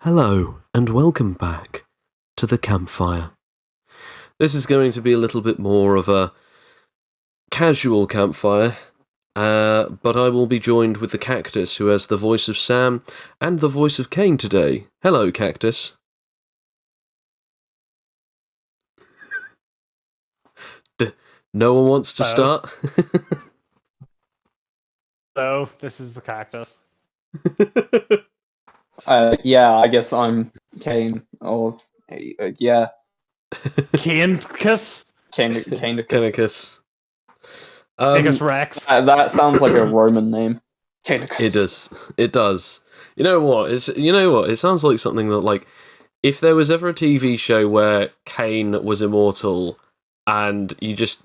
Hello, and welcome back to the Campfire. This is going to be a little bit more of a casual campfire, but I will be joined with the Cactus, who has the voice of Sam and the voice of Kane today. Hello, Cactus. No one wants to start? So, this is the Cactus. Yeah, I guess I'm Kane, or yeah, Canicus? Canicus. Canicus. Canicus Rex. That sounds like a Roman name. Canicus. It does. You know what? It sounds like something that, if there was ever a TV show where Kane was immortal, and you just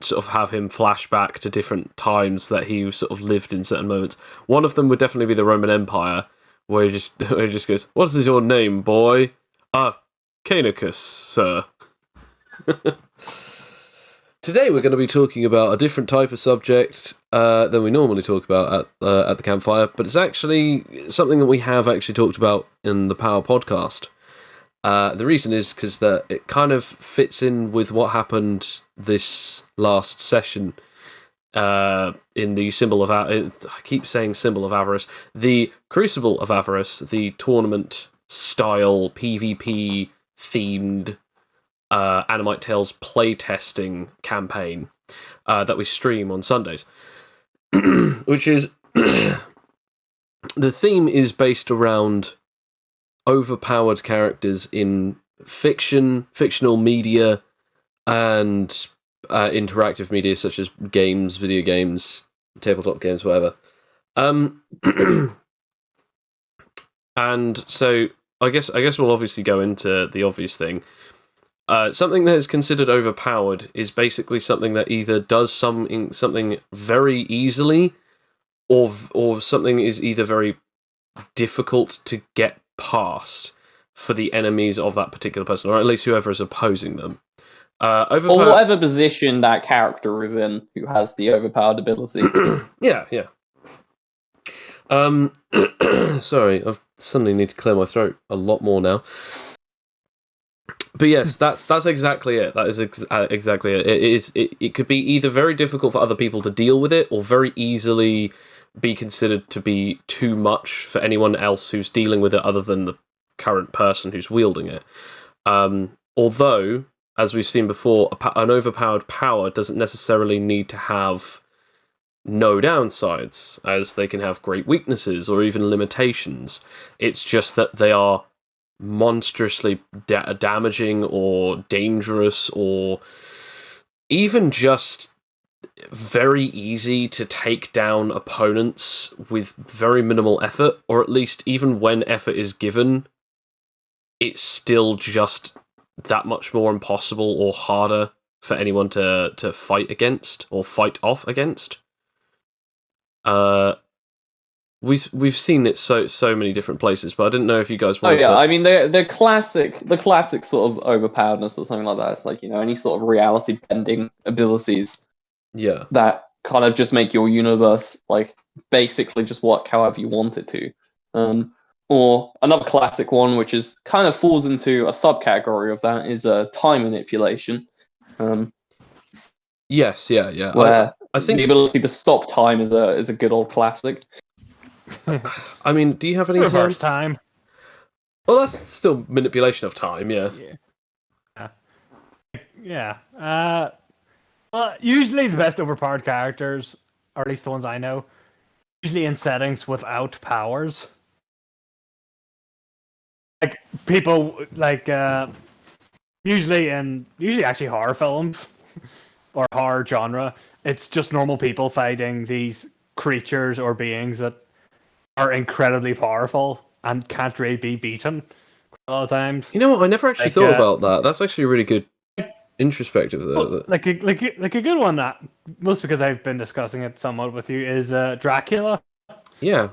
sort of have him flash back to different times that he sort of lived in certain moments. One of them would definitely be the Roman Empire, where he just goes, "What is your name, boy?" Canicus, sir. Today we're going to be talking about a different type of subject than we normally talk about at the campfire, but it's actually something that we have actually talked about in the Power podcast. The reason is because it kind of fits in with what happened this last session in the Symbol of I keep saying Symbol of Avarice, the Crucible of Avarice, the tournament style PvP themed AnimiteTales playtesting campaign that we stream on Sundays, which is the theme is based around overpowered characters in fictional media, and interactive media such as games, video games, tabletop games, whatever. And so I guess we'll obviously go into the obvious thing. Something that is considered overpowered is basically something that either does something very easily, or something is either very difficult to get past for the enemies of that particular person, or at least whoever is opposing them. Or whatever position that character is in who has the overpowered ability. Yeah. Sorry, I've suddenly need to clear my throat a lot more now. But yes, that's exactly it. That is exactly it. It could be either very difficult for other people to deal with it, or very easily be considered to be too much for anyone else who's dealing with it other than the current person who's wielding it. Although, as we've seen before, an overpowered power doesn't necessarily need to have no downsides, as they can have great weaknesses or even limitations. It's just that they are monstrously damaging or dangerous, or even just very easy to take down opponents with very minimal effort, or at least even when effort is given, it's still just that much more impossible or harder for anyone to fight against or fight off against. We've seen it so many different places, but I didn't know if you guys wanted to... I mean, the classic sort of overpoweredness or something like that. It's like, any sort of reality bending abilities. Yeah. That kind of just make your universe basically just work however you want it to. Or another classic one, which is kind of falls into a subcategory of that, is time manipulation. Yes, yeah. Where I think the ability to stop time is a good old classic. I mean, do you have any Reverse time? Well, that's still manipulation of time, yeah. Yeah. Well, usually the best overpowered characters, or at least the ones I know, usually in settings without powers. Like people usually actually horror films or horror genre, it's just normal people fighting these creatures or beings that are incredibly powerful and can't really be beaten a lot of times. You know what? I never actually thought about that. That's actually a really good introspective. Well, like a good one that, mostly because I've been discussing it somewhat with you, is Dracula. Yeah.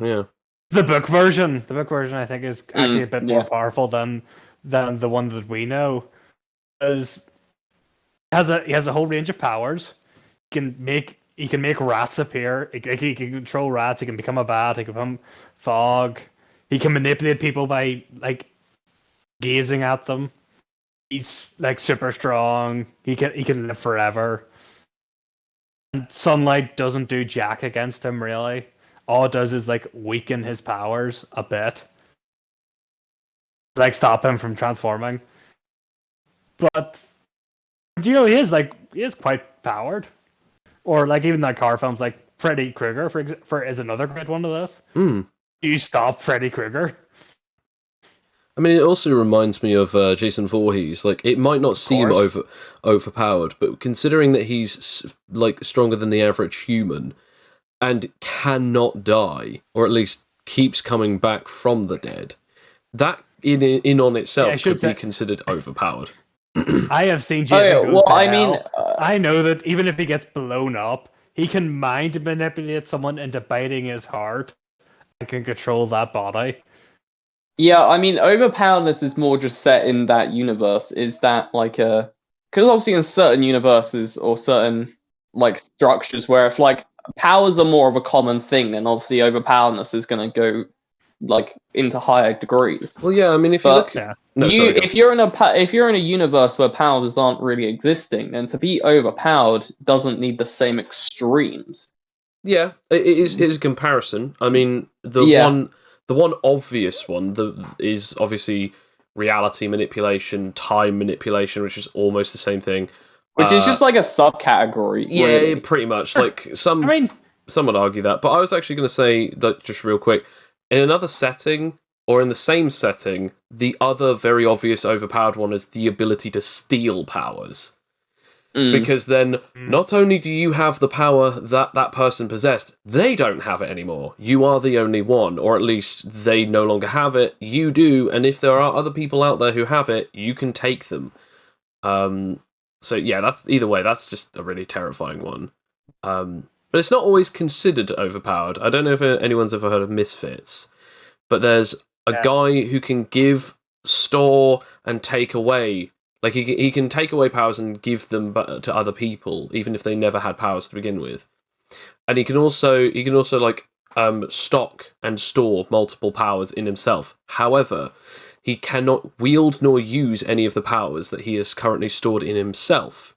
The book version, I think, is actually a bit more powerful than the one that we know. Because he has a whole range of powers. He can make rats appear. He can control rats. He can become a bat. He can become fog. He can manipulate people by like gazing at them. He's like super strong. He can live forever. And sunlight doesn't do jack against him really. All it does is like weaken his powers a bit. Like stop him from transforming. But you know, he is quite powered. Or like even that car films like Freddy Krueger for is another great one of this. You stop Freddy Krueger. I mean, it also reminds me of Jason Voorhees. Like, it might not seem overpowered, but considering that he's like stronger than the average human and cannot die, or at least keeps coming back from the dead, that in on itself could be considered overpowered. I have seen Jason Goes to Hell. I know that even if he gets blown up, he can mind manipulate someone into biting his heart and can control that body. Yeah, I mean, overpoweredness is more just set in that universe. Is that like because obviously in certain universes or certain like structures where if like powers are more of a common thing, then obviously overpoweredness is going to go like into higher degrees. Well, yeah, I mean, if you look, if you're in a universe where powers aren't really existing, then to be overpowered doesn't need the same extremes. Yeah, it is a comparison. I mean, the one obvious one is obviously reality manipulation, time manipulation, which is almost the same thing. Which is just like a subcategory. Yeah, really. Pretty much. Like some would argue that, but I was actually going to say that just real quick. In another setting, or in the same setting, the other very obvious overpowered one is the ability to steal powers. Because then, not only do you have the power that person possessed, they don't have it anymore. You are the only one, or at least they no longer have it. You do, and if there are other people out there who have it, you can take them. So yeah, that's either way. That's just a really terrifying one. But it's not always considered overpowered. I don't know if anyone's ever heard of Misfits, but there's a guy who can give, store, and take away. Like he can take away powers and give them to other people, even if they never had powers to begin with. And he can also like stock and store multiple powers in himself. However, he cannot wield nor use any of the powers that he has currently stored in himself.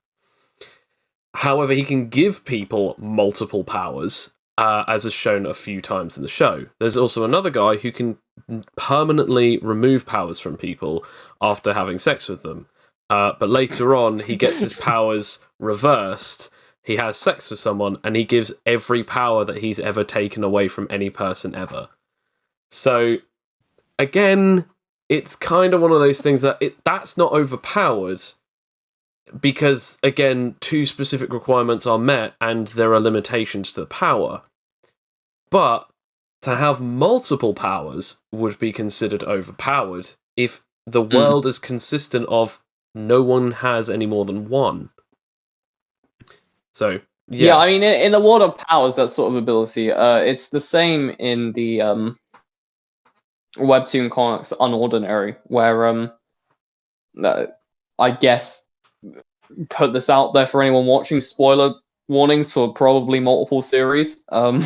However, he can give people multiple powers, as is shown a few times in the show. There's also another guy who can permanently remove powers from people after having sex with them. But later on, he gets his powers reversed. He has sex with someone, and he gives every power that he's ever taken away from any person ever. So, again, it's kind of one of those things that's not overpowered, because, again, two specific requirements are met, and there are limitations to the power. But to have multiple powers would be considered overpowered if the world is consistent of no one has any more than one. So, yeah. I mean, in the world of powers, that sort of ability, it's the same in the webtoon comics Unordinary, where I guess put this out there for anyone watching, spoiler warnings for probably multiple series. But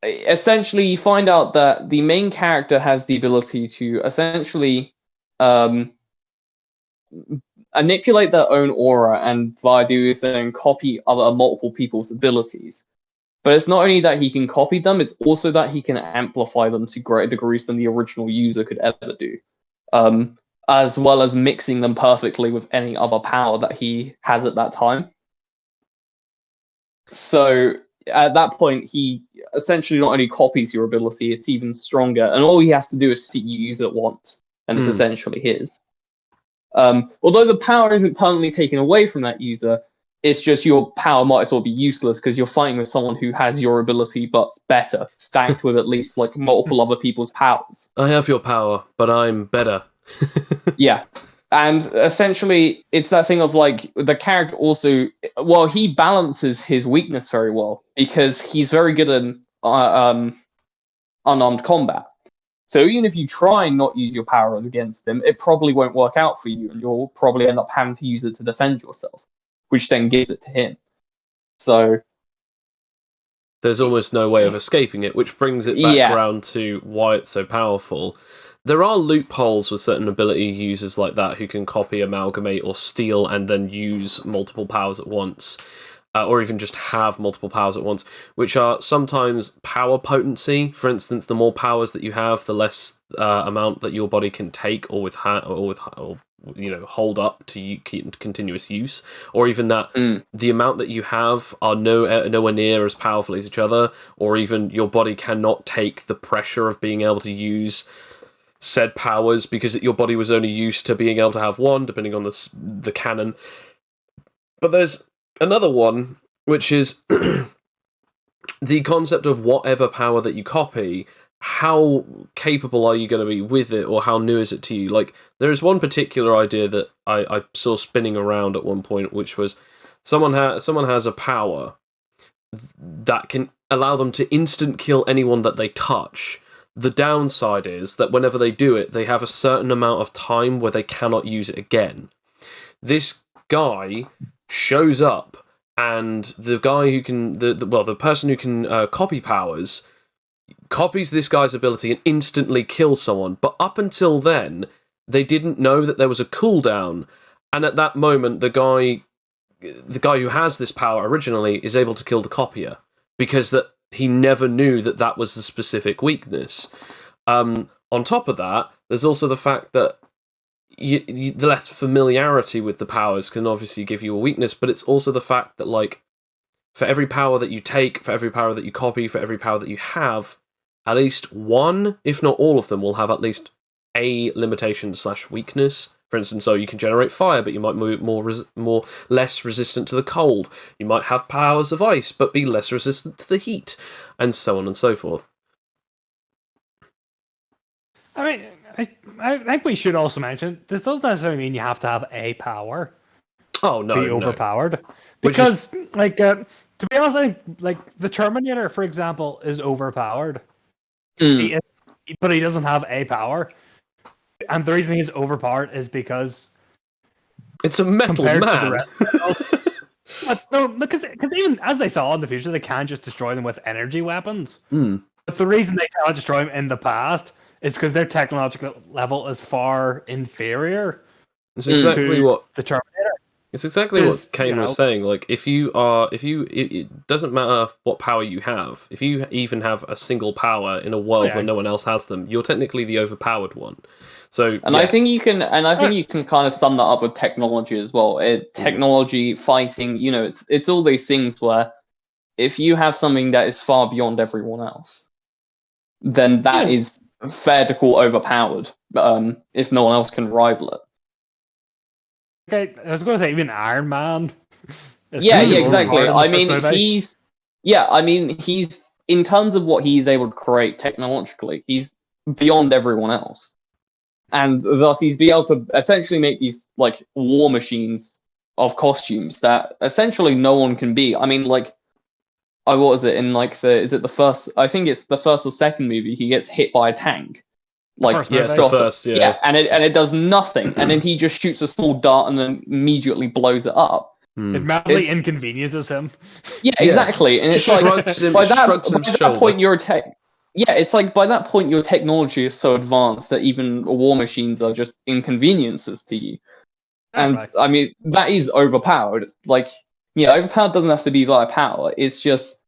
essentially, you find out that the main character has the ability to essentially manipulate their own aura and via doing so copy other multiple people's abilities. But it's not only that he can copy them, it's also that he can amplify them to greater degrees than the original user could ever do. As well as mixing them perfectly with any other power that he has at that time. So at that point, he essentially not only copies your ability, it's even stronger, and all he has to do is see you use it once, and it's essentially his. Although the power isn't permanently taken away from that user, it's just your power might as well be useless because you're fighting with someone who has your ability but better, stacked with at least like multiple other people's powers. I have your power, but I'm better. Yeah. And essentially, it's that thing of like the character also, well, he balances his weakness very well because he's very good at unarmed combat. So even if you try and not use your powers against him, it probably won't work out for you, and you'll probably end up having to use it to defend yourself, which then gives it to him. So there's almost no way of escaping it, which brings it back around to why it's so powerful. There are loopholes with certain ability users like that who can copy, amalgamate, or steal and then use multiple powers at once. Or even just have multiple powers at once, which are sometimes power potency. For instance, the more powers that you have, the less amount that your body can take or hold up to keep continuous use, or even that the amount that you have are nowhere near as powerful as each other, or even your body cannot take the pressure of being able to use said powers because your body was only used to being able to have one, depending on the canon. But there's another one, which is the concept of whatever power that you copy, how capable are you going to be with it, or how new is it to you? Like, there is one particular idea that I saw spinning around at one point, which was someone has a power that can allow them to instant kill anyone that they touch. The downside is that whenever they do it, they have a certain amount of time where they cannot use it again. This guy shows up, and the guy who can the person who can copy powers copies this guy's ability and instantly kills someone. But up until then, they didn't know that there was a cooldown, and at that moment, the guy who has this power originally is able to kill the copier because that he never knew that was the specific weakness. On top of that, there's also the fact that the less familiarity with the powers can obviously give you a weakness, but it's also the fact that, like, for every power that you take, for every power that you copy, for every power that you have, at least one, if not all of them, will have at least a limitation/weakness. For instance, so you can generate fire, but you might be less resistant to the cold. You might have powers of ice, but be less resistant to the heat, and so on and so forth. I mean, I think we should also mention this doesn't necessarily mean you have to have a power. Oh no, be overpowered. Because to be honest, I think like the Terminator, for example, is overpowered. But he doesn't have a power, and the reason he's overpowered is because it's a metal man. But no, because even as they saw in the future, they can just destroy them with energy weapons. But the reason they cannot destroy them in the past is because their technological level is far inferior. It's exactly what the Terminator. It's exactly what Kane was saying. Like, it doesn't matter what power you have. If you even have a single power in a world where no one else has them, you're technically the overpowered one. So, I think you can kind of sum that up with technology as well. Technology, fighting, it's all these things where if you have something that is far beyond everyone else, then that is fair to call overpowered. If no one else can rival it. Okay, I was going to say even Iron Man. Exactly. I mean, he's in terms of what he's able to create technologically, he's beyond everyone else, and thus he's be able to essentially make these like war machines of costumes that essentially no one can be. I mean, like, what was it in like the first? I think it's the first or second movie. He gets hit by a tank. Like, and it does nothing, and then he just shoots a small dart and then immediately blows it up. It madly inconveniences him. Yeah, exactly. And it's like by that point your technology is so advanced that even war machines are just inconveniences to you. And I mean, that is overpowered. Like, overpowered doesn't have to be via power. It's just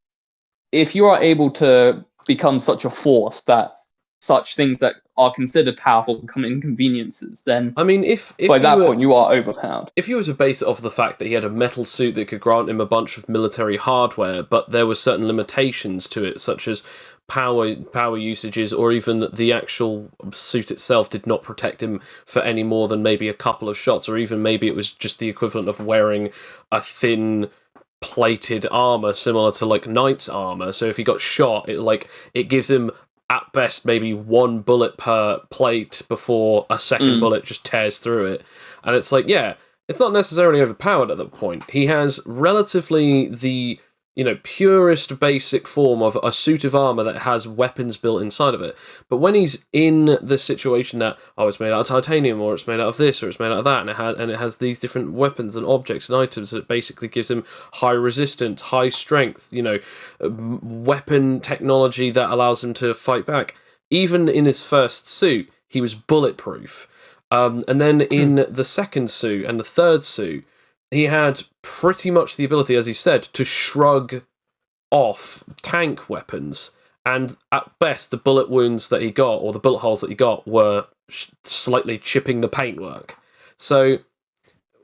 if you are able to become such a force that such things that are considered powerful become inconveniences, then I mean, if by that point you are overpowered. If you were to base it off the fact that he had a metal suit that could grant him a bunch of military hardware, but there were certain limitations to it, such as power usages, or even the actual suit itself did not protect him for any more than maybe a couple of shots, or even maybe it was just the equivalent of wearing a thin plated armor similar to like knight's armor. So if he got shot, it gives him at best maybe one bullet per plate before a second bullet just tears through it. And it's like, it's not necessarily overpowered at that point. He has relatively the purest basic form of a suit of armor that has weapons built inside of it. But when he's in the situation that, it's made out of titanium, or it's made out of this, or it's made out of that, and it has these different weapons and objects and items that basically gives him high resistance, high strength, weapon technology that allows him to fight back. Even in his first suit, he was bulletproof. And then in the second suit and the third suit, he had pretty much the ability, as he said, to shrug off tank weapons. And at best, the bullet wounds that he got, or the bullet holes that he got, were slightly chipping the paintwork. So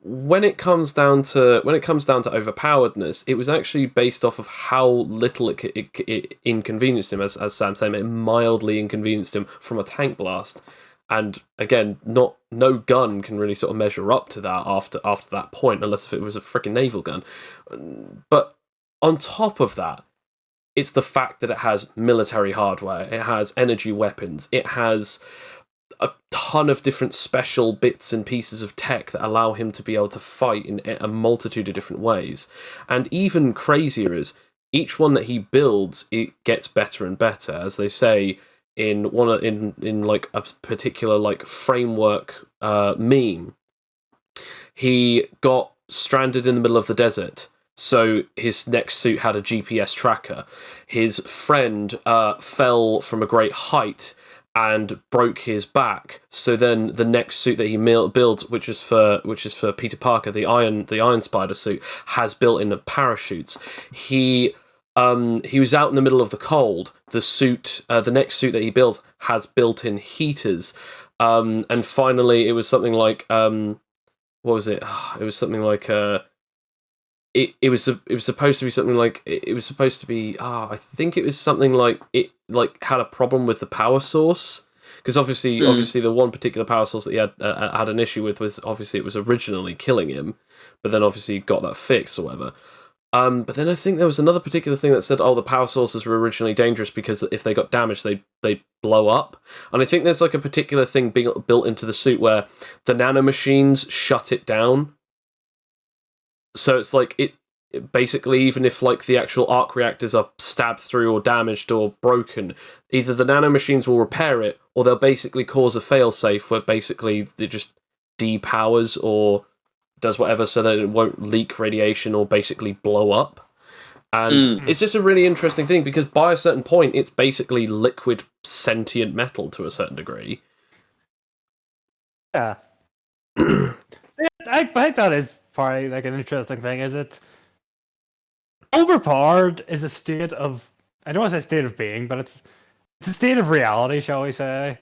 when it comes down to overpoweredness, it was actually based off of how little it inconvenienced him, as Sam said, it mildly inconvenienced him from a tank blast. And again, no gun can really sort of measure up to that after that point, unless if it was a freaking naval gun. But on top of that, it's the fact that it has military hardware, it has energy weapons, it has a ton of different special bits and pieces of tech that allow him to be able to fight in a multitude of different ways. And even crazier is, each one that he builds, it gets better and better. As they say, in like a particular like framework meme, he got stranded in the middle of the desert, so his next suit had a GPS tracker. His friend fell from a great height and broke his back, so then the next suit that he builds, which is for Peter Parker, the Iron Spider suit, has built-in parachutes. He was out in the middle of the cold. The next suit that he builds has built-in heaters. And finally, it was something like, what was it? It was something like, it was supposed to be something like, it was supposed to be, I think it was something like, it like had a problem with the power source. Because obviously the one particular power source that he had an issue with was, obviously it was originally killing him, but then obviously he got that fixed or whatever. But then I think there was another particular thing that said, the power sources were originally dangerous because if they got damaged, they blow up. And I think there's like a particular thing being built into the suit where the nanomachines shut it down. So it's like it basically, even if like the actual arc reactors are stabbed through or damaged or broken, either the nanomachines will repair it, or they'll basically cause a failsafe where basically it just depowers or does whatever so that it won't leak radiation or basically blow up. And it's just a really interesting thing, because by a certain point, it's basically liquid sentient metal to a certain degree. Yeah. I think that is probably like an interesting thing, is it? Overpowered is a state of, I don't want to say state of being, but it's a state of reality, shall we say.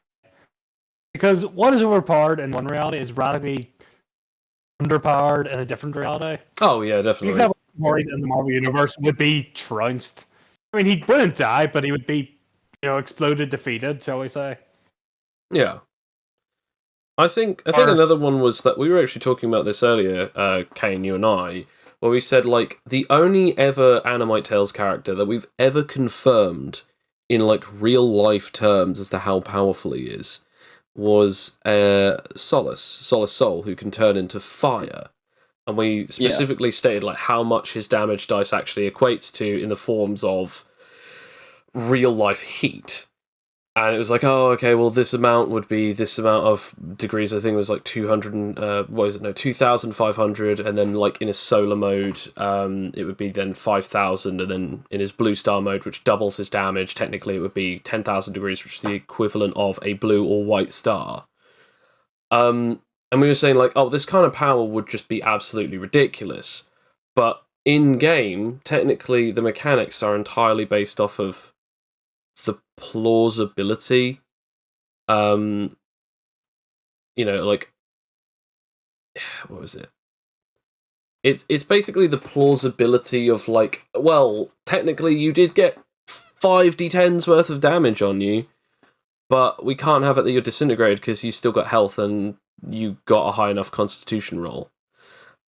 Because what is overpowered in one reality is radically underpowered in a different reality. Oh yeah, definitely. For example, Morris in the Marvel Universe would be trounced. I mean, he wouldn't die, but he would be, exploded, defeated, shall we say. Yeah. I think another one was that we were actually talking about this earlier, Kane, you and I, where we said, like, the only ever AnimiteTales character that we've ever confirmed in, like, real-life terms as to how powerful he is was Solus Soul, who can turn into fire. And we specifically stated like how much his damage dice actually equates to in the forms of real life heat. And it was like, oh, okay, well, this amount would be this amount of degrees. I think it was like 2,500, and then like in his solar mode, it would be then 5,000, and then in his blue star mode, which doubles his damage, technically it would be 10,000 degrees, which is the equivalent of a blue or white star. And we were saying like, oh, this kind of power would just be absolutely ridiculous. But in game, technically, the mechanics are entirely based off of the plausibility, like, what was it? It's basically the plausibility of like, well, technically you did get 5d10s worth of damage on you, but we can't have it that you're disintegrated because you still got health and you got a high enough constitution roll.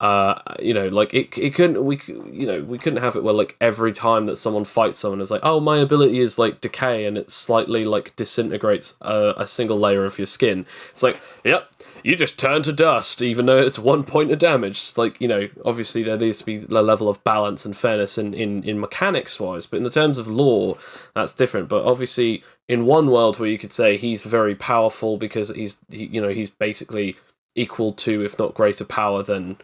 Like we couldn't have it where like every time that someone fights someone is like, oh, my ability is like decay and it slightly like disintegrates a single layer of your skin. It's like, yep, you just turn to dust even though it's 1 point of damage. It's like, obviously there needs to be a level of balance and fairness in mechanics wise, but in the terms of lore, that's different. But obviously in one world where you could say he's very powerful because he's basically equal to, if not greater power than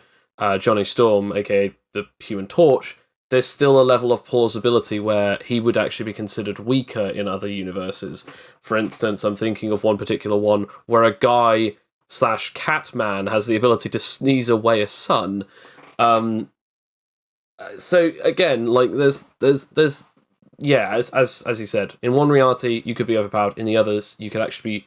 Johnny Storm, aka the Human Torch, there's still a level of plausibility where he would actually be considered weaker in other universes. For instance, I'm thinking of one particular one where a guy / Catman has the ability to sneeze away a sun. So again, like there's yeah, as you said, in one reality you could be overpowered, in the others you could actually be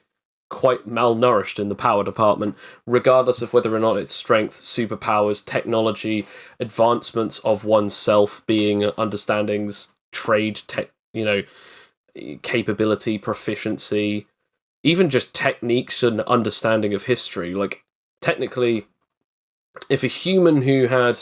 quite malnourished in the power department, regardless of whether or not it's strength, superpowers, technology, advancements of oneself, being understandings, trade, capability, proficiency, even just techniques and understanding of history. Like, technically, if a human who had,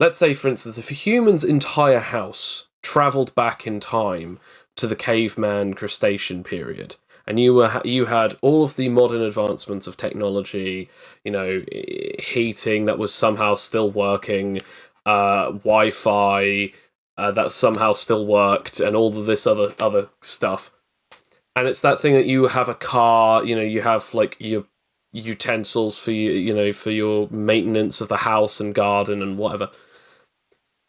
let's say, for instance, if a human's entire house travelled back in time to the caveman crustacean period, and you had all of the modern advancements of technology, heating that was somehow still working, Wi-Fi that somehow still worked, and all of this other stuff. And it's that thing that you have a car, you have like your utensils for for your maintenance of the house and garden and whatever.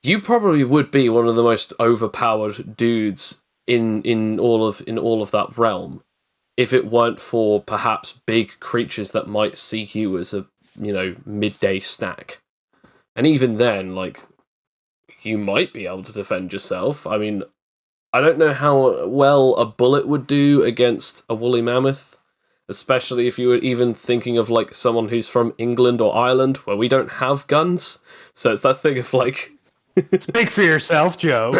You probably would be one of the most overpowered dudes in all of that realm, if it weren't for perhaps big creatures that might see you as a, midday snack. And even then, like, you might be able to defend yourself. I mean, I don't know how well a bullet would do against a woolly mammoth, especially if you were even thinking of, like, someone who's from England or Ireland, where we don't have guns. So it's that thing of, like... Speak for yourself, Joe.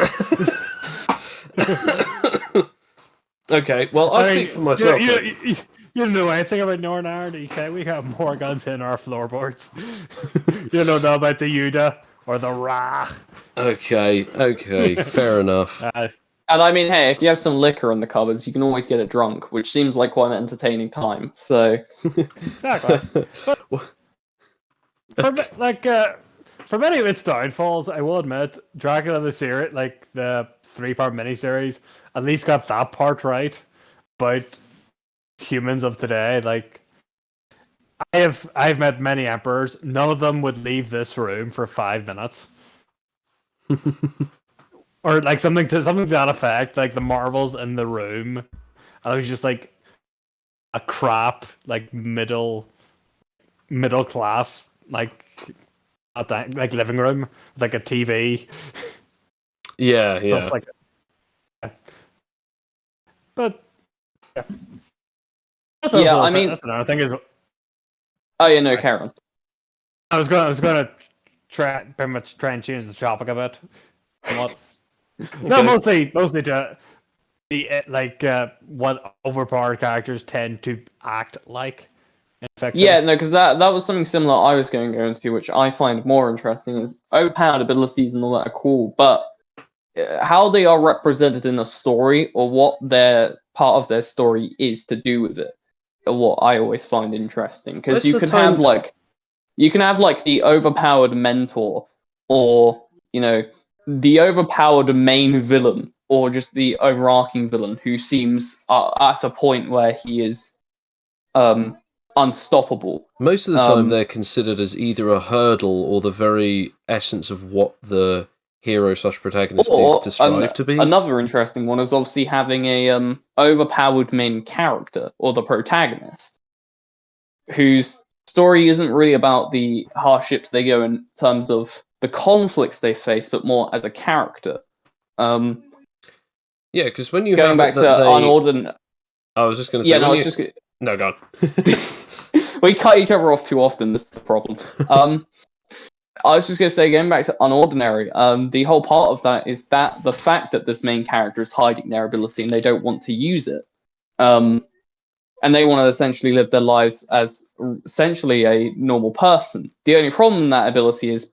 Okay, well, I'll speak for myself. You don't know anything about Northern Ireland, okay? We have more guns in our floorboards. You don't know about the Uda or the Ra. Okay, fair enough. And I mean, hey, if you have some liquor in the cupboards, you can always get it drunk, which seems like quite an entertaining time, so... Exactly. For many of its downfalls, I will admit, Dracula the Series, like the 3-part miniseries, at least got that part right about humans of today. Like, I've met many emperors. None of them would leave this room for 5 minutes, or like something to that effect. Like the marvels in the room, and it was just like a crap, like middle class, like at that like living room, like a TV. Yeah. Stuff like that. But that's another thing is. Oh yeah, no, Karen. I was going to try and change the topic a bit. Okay. No, mostly to the what overpowered characters tend to act like. In fiction. Yeah, no, because that was something similar I was going to go into, which I find more interesting. Is overpowered abilities and all that are cool, but how they are represented in a story, or what their part of their story is to do with it, are what I always find interesting. Because you can have the overpowered mentor, or the overpowered main villain, or just the overarching villain who seems at a point where he is unstoppable. Most of the time, they're considered as either a hurdle or the very essence of what the hero/protagonist needs to strive to be. Another interesting one is obviously having a overpowered main character, or the protagonist, whose story isn't really about the hardships they go in terms of the conflicts they face, but more as a character. Yeah, because when you going back to unordinary, I was just going to say. Yeah, no, go on. We cut each other off too often. This is the problem. I was just going to say, going back to Unordinary, the whole part of that is that the fact that this main character is hiding their ability and they don't want to use it, and they want to essentially live their lives as essentially a normal person. The only problem in that ability is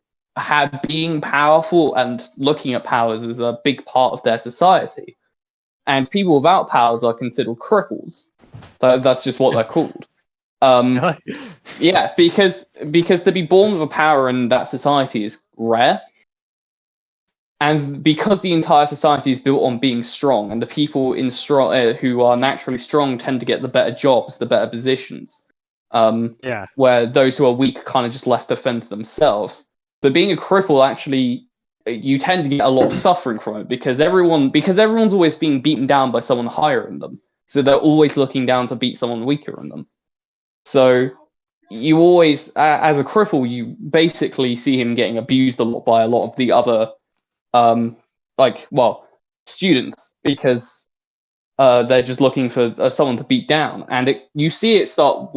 being powerful and looking at powers is a big part of their society. And people without powers are considered cripples. That's just what they're called. Yeah, because to be born with a power in that society is rare. And because the entire society is built on being strong, and the people in who are naturally strong tend to get the better jobs, the better positions, where those who are weak kind of just left to fend for themselves. So being a cripple, actually, you tend to get a lot of suffering from it because everyone's always being beaten down by someone higher than them. So they're always looking down to beat someone weaker than them. So you always, as a cripple, you basically see him getting abused a lot by a lot of the other students, because they're just looking for someone to beat down, and you see it start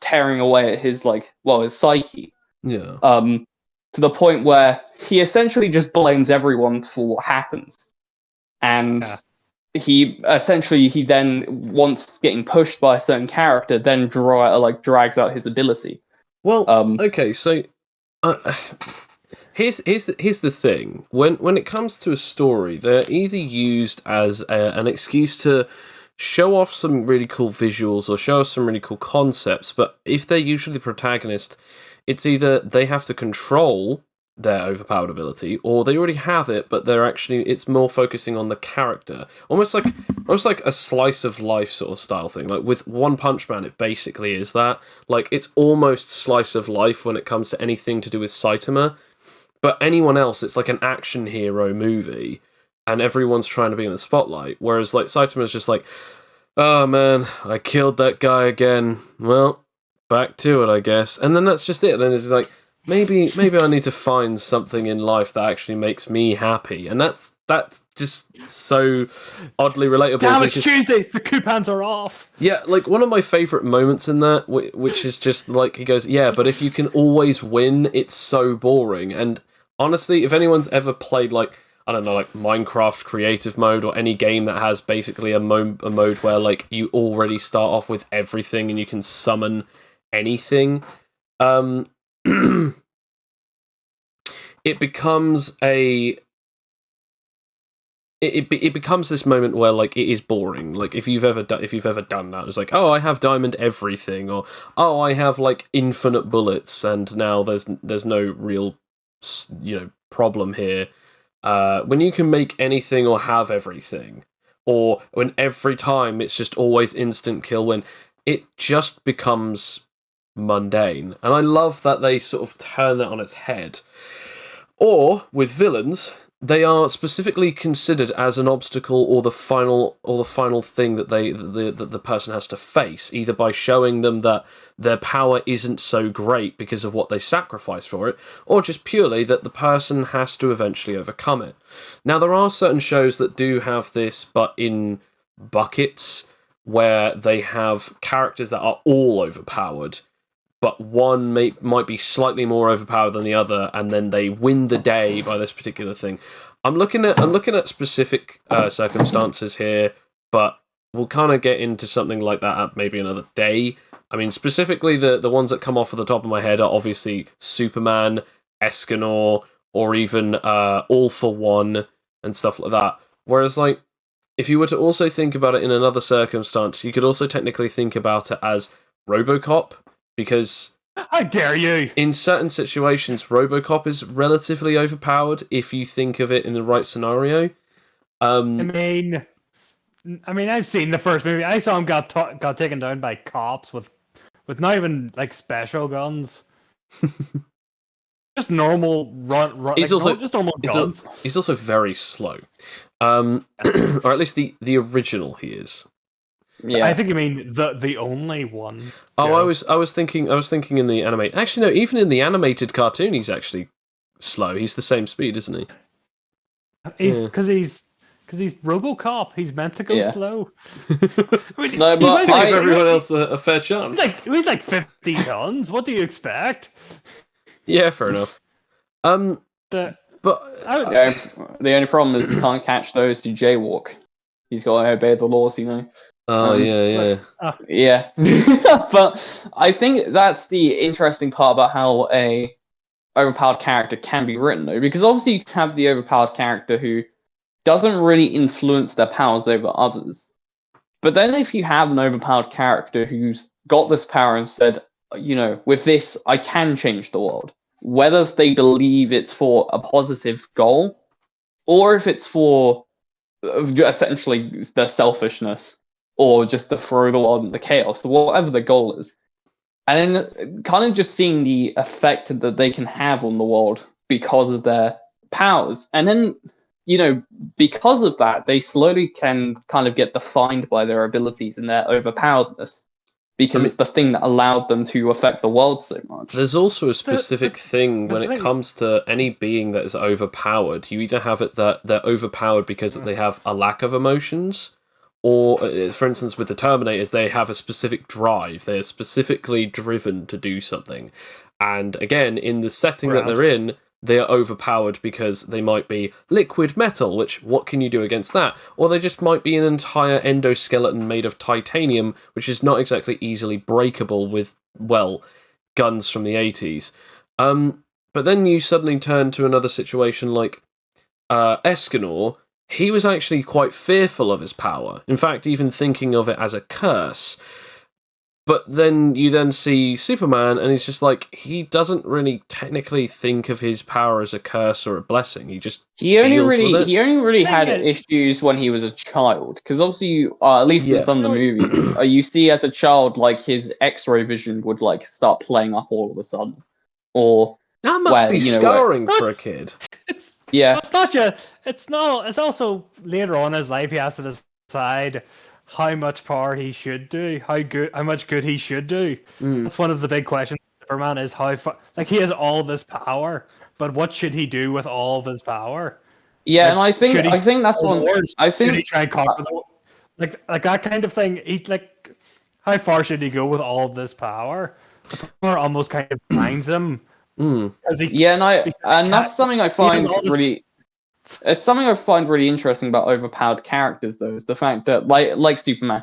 tearing away at his psyche. Yeah. To the point where he essentially just blames everyone for what happens, and he then, once getting pushed by a certain character, then drags out his ability. Well, okay, so here's the thing. When it comes to a story, they're either used as an excuse to show off some really cool visuals or show us some really cool concepts, but if they're usually the protagonist, it's either they have to control their overpowered ability, or they already have it, but it's more focusing on the character. Almost like a slice of life sort of style thing. Like with One Punch Man, it basically is that. Like, it's almost slice of life when it comes to anything to do with Saitama. But anyone else, it's like an action hero movie, and everyone's trying to be in the spotlight. Whereas, like, Saitama's just like, oh man, I killed that guy again. Well, back to it, I guess. And then that's just it. And it's like, maybe I need to find something in life that actually makes me happy. And that's just so oddly relatable. Damn, it's Tuesday, the coupons are off. Yeah, like, one of my favourite moments in that, which is just like, he goes, yeah, but if you can always win, it's so boring. And honestly, if anyone's ever played, like, I don't know, like Minecraft creative mode, or any game that has basically a mode where, like, you already start off with everything and you can summon anything, it becomes it becomes this moment where, like, it is boring. Like, if you've ever done that, it's like, oh, I have diamond everything, or oh, I have, like, infinite bullets, and now there's no real, problem here. When you can make anything or have everything, or when every time it's just always instant kill win, it just becomes mundane. And I love that they sort of turn that on its head. Or with villains, they are specifically considered as an obstacle or the final thing that the person has to face, either by showing them that their power isn't so great because of what they sacrifice for it, or just purely that the person has to eventually overcome it. Now, there are certain shows that do have this, but in buckets, where they have characters that are all overpowered, but one might be slightly more overpowered than the other, and then they win the day by this particular thing. I'm looking at specific circumstances here, but we'll kind of get into something like that at maybe another day. I mean, specifically the ones that come off at the top of my head are obviously Superman, Escanor, or even All for One and stuff like that. Whereas, like, if you were to also think about it in another circumstance, you could also technically think about it as RoboCop, because I dare you. In certain situations, RoboCop is relatively overpowered if you think of it in the right scenario. I mean, I've seen the first movie. I saw him got taken down by cops with not even, like, special guns. Just normal run. Just normal guns. He's also very slow, or at least the original he is. Yeah, I think you mean the only one. Oh, yeah. I was thinking in the animate. Actually, no. Even in the animated cartoon, he's actually slow. He's the same speed, isn't he? Because he's RoboCop. He's meant to go slow. I mean, no, but to give everyone else a fair chance. He's like 50 tons. What do you expect? Yeah, fair enough. The only problem is he can't catch those who jaywalk. He's got to obey the laws, Oh Um, yeah, yeah. yeah, but I think that's the interesting part about how a overpowered character can be written, though, because obviously you can have the overpowered character who doesn't really influence their powers over others. But then if you have an overpowered character who's got this power and said, with this, I can change the world, whether they believe it's for a positive goal or if it's for essentially their selfishness or just to throw the world into chaos, whatever the goal is. And then kind of just seeing the effect that they can have on the world because of their powers. And then, because of that, they slowly can kind of get defined by their abilities and their overpoweredness because it's the thing that allowed them to affect the world so much. There's also a specific thing when it comes to any being that is overpowered. You either have it that they're overpowered because they have a lack of emotions, or, for instance, with the Terminators, they have a specific drive. They are specifically driven to do something. And again, in the setting that they're in, they are overpowered because they might be liquid metal, which, what can you do against that? Or they just might be an entire endoskeleton made of titanium, which is not exactly easily breakable with, well, guns from the 80s. But then you suddenly turn to another situation like Escanor. He was actually quite fearful of his power. In fact, even thinking of it as a curse. But then you then see Superman, and he's just like, he doesn't really technically think of his power as a curse or a blessing. He just deals with it. He only really had issues when he was a child, because obviously, at least in some of the movies, you see as a child, like his X-ray vision would like start playing up all of a sudden, or that must be scarring for a kid. It's not just. It's also later on in his life he has to decide how much power he should do, how much good he should do. That's one of the big questions. Superman is how far, like, he has all this power, but what should he do with all of his power? Yeah, like, and I think that's one. Should he try and conquer like that kind of thing? How far should he go with all of this power? The power almost kind of blinds him. And that's something I find really. It's something I find really interesting about overpowered characters, though, is the fact that, like Superman,